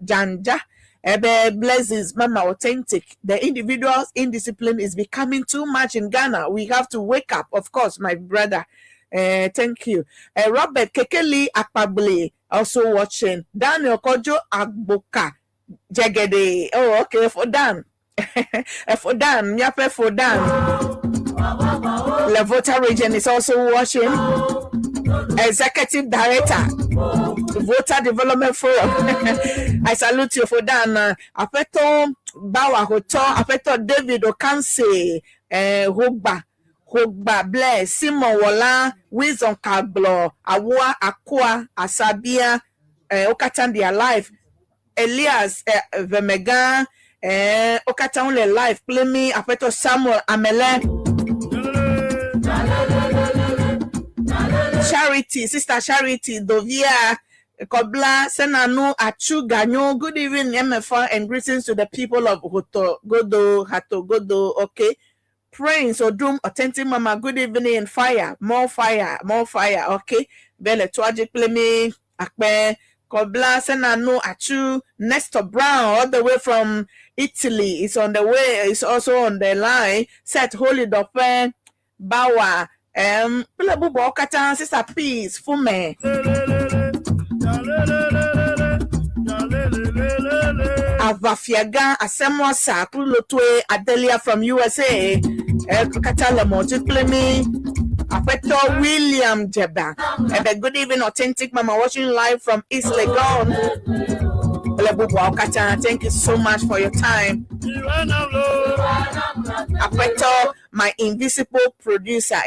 Janja Ebe blesses Mama Authentic. The individual's indiscipline is becoming too much in Ghana. We have to wake up, of course, my brother. Thank you. Robert Kekeli Akpabli also watching. Daniel Kojo Agboka Jagede. Oh, okay, for Dan. For Dan. Nyape for Dan. Levota region is also watching. Executive Director, Voter Development Forum. I salute you for Dan. Apeto Bawa Hoto, Apeto David Okanse, Hogba Bless, Simon Wala, Wisdom Kablo, Awa Akwa, Asabia, Okatan their life, Elias Vemega, Okatan le life, play me, Apeto Samuel Amele. Charity, Sister Charity, Dovia, Kobla, Senanu, Achu, Ganyo. Good evening, MFR, and greetings to the people of Hato Godo, okay? Praying, so doom, authentic mama, good evening, and fire, okay? Bele, Tuaji, Pleme, Akbe, Kobla, Senanu, Achu, Nestor Brown, all the way from Italy, is on the way, is also on the line, Set Holy Dauphin, Bawa, Bubo Katan, Sister Peace, Fume. Avafiaga, Asemwasa, Kulotwe, Adelia from USA, Katala Mojiplemi, Apeto William Jeba. Good evening, authentic mama, watching live from East Legon. Thank you so much for your time. Apeto, my invisible producer,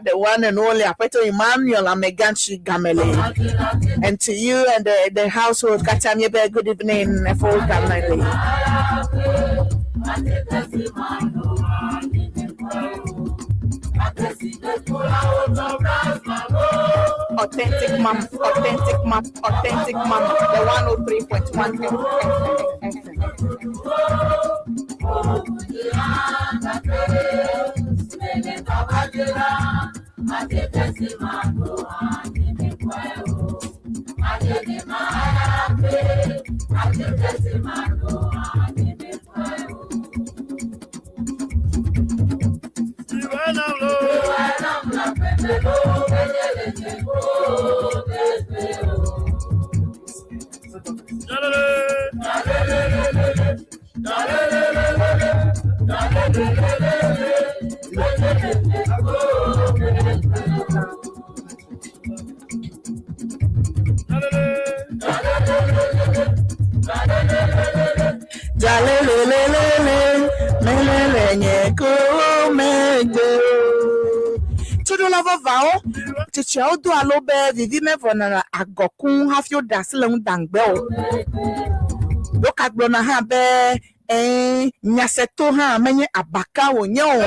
the one and only Apeto Emmanuel Ameganchi Gamele. And to you and the household, Katamyebe, good evening, full Gamele. Authentic mom, the 3.1. Chichel do alobe vivi me vonana agokun hafio dasileng dangbeo. Look at Brona Habe Nyaseto ha menye abaka wonyo.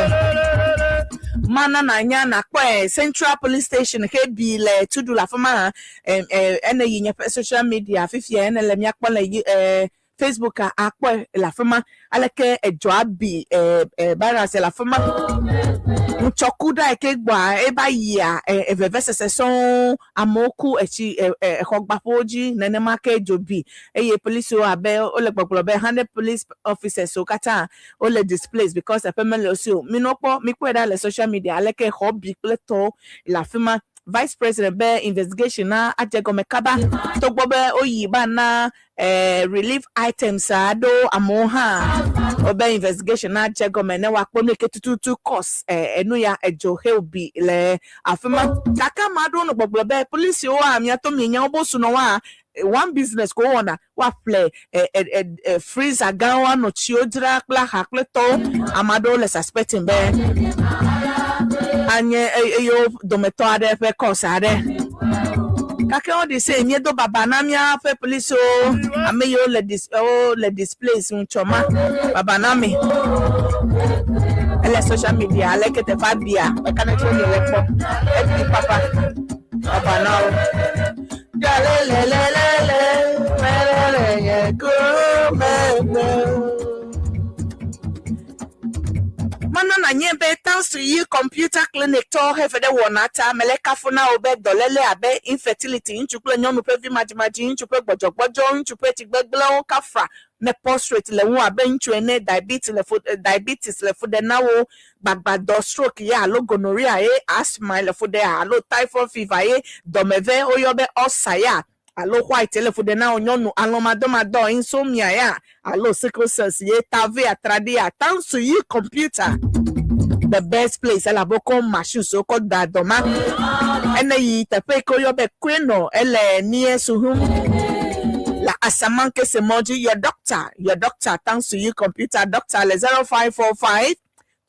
Mana na nyana kwa Central Police Station hebi le tudu la fama ene yinya social media fifia ene le myakwa le Facebook akwa la fama aleke ejoabi barase la fama Mchokuda ekegba eba ya evevese son amoku echi hogbapoji nenemake jobi eye police o abe ole gbogbo 100 police officers so kata ole displaced because a family also minokpo mikweda le social media aleke hobby pleto la fema Vice President be investigation na ajegomekaba to gbobe oyiba na relief items ado amoha obe investigation na ajegome ne wakpome ketutu cost enu ya ejo helbi le afema kaka madu no gbogbo police o amia to mienya obosu no wa one business go on wa play freezer gawa no chiodra kla hakleto amado le suspecting be anye yo dometo ade fe kosade kake on dey say miedo baba na mia fe police o ameyo le displace unchoma baba na me ele social media ale kete fabia e kana cho le lepo e papa baba na o Mana na nyebe thanks to you computer clinic to have the wonata meleka funa obe dolele abe infertility inchukle nyomu pe vi majimaji inchukle gbojogbojo inchukle tigbegbelo kafra ne prostrate le won abe inchune diabetes le fude nawo gbagbado stroke ya lo gonorrhea asthma le fude alo typhoid fever domeve oyobe osaya alo white le fude na onyonu alomadomado insomnia ya alo sickle cells tave atradia thanks to you computer the best place la boko machine so called dadoma ene yi tepe ko yobe kweno ele nie suhum la asamanke semoji your doctor thanks to you computer doctor le 0545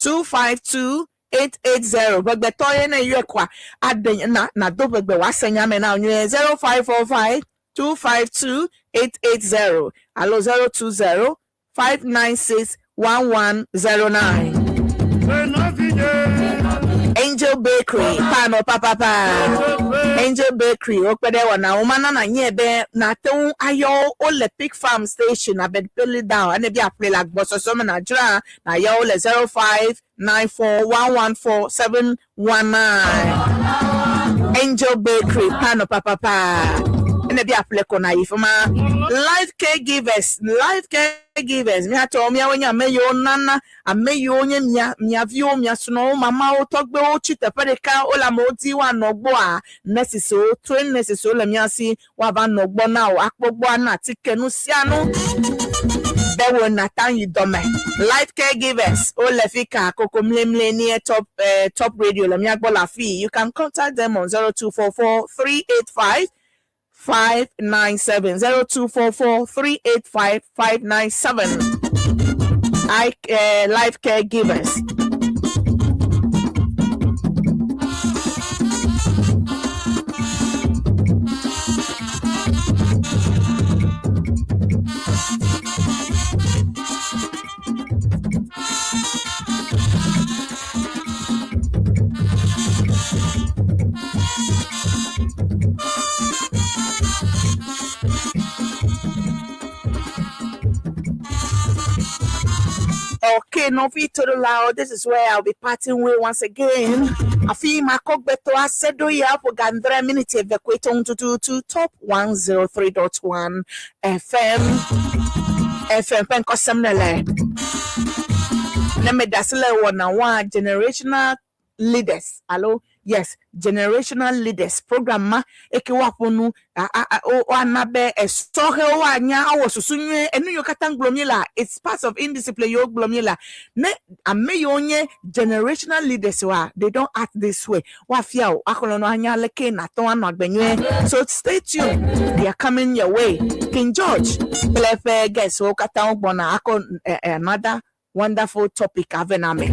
252 880 begbe to ye na yekwa aden na do begbe wa senya me na onye 0545 252 880 alo 020 596 1109 Angel Bakery pano papa Angel Bakery okpede wana umana na nyebe na teun ayo ole Pig Farm Station abed peli down ane bi apre like boso so na jura na yo ole 0594114719 Angel Bakery pano papa ene bi apre kona ifuma life caregivers mi ato mi awanya meyo nana ameyo onye mi avio mi asuno mama o togbe o chitepereka ola modi wa nogbo a necessary train necessary le mi asi wa ba nogbo na o akpogbo ana tikenu sianu bewo natan yidome life caregivers o le fika koko mlemle ni top radio le mi agbo la fi you can contact them on 0244 385 597 0244 385 597 life caregivers. Okay, no fit loud. This is where I'll be parting way once again. I feel my cogbeto I said do ya for gandre minute evacuate to top 103.1 FM penko semnele. Neme dasile one generational leaders. Hello. Yes, generational leaders program ma ekiwaponu anabe estohe wanya awosusunye enu yokata glomila. It's part of indiscipline yo glomila. Ne ameyonye generational leaders wa they don't act this way. Wa fia akolono anya leke na to anagbenye. So stay tuned. They are coming your way. King George plefe guess okata ogbona ako another wonderful topic avename.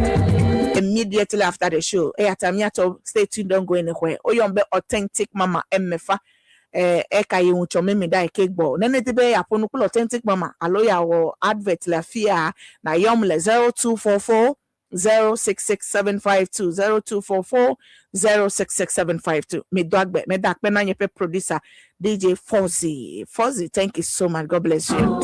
Immediately after the show, stay tuned, don't go anywhere. Oyombe authentic mama mfa eka yuncho mimi da cake ball. Nene tibe aponukul authentic mama aloya wo advert la fia na yomle 0244 066752 0244 066752. Me dakbe na nyepe producer DJ Fozzy. Thank you so much. God bless you.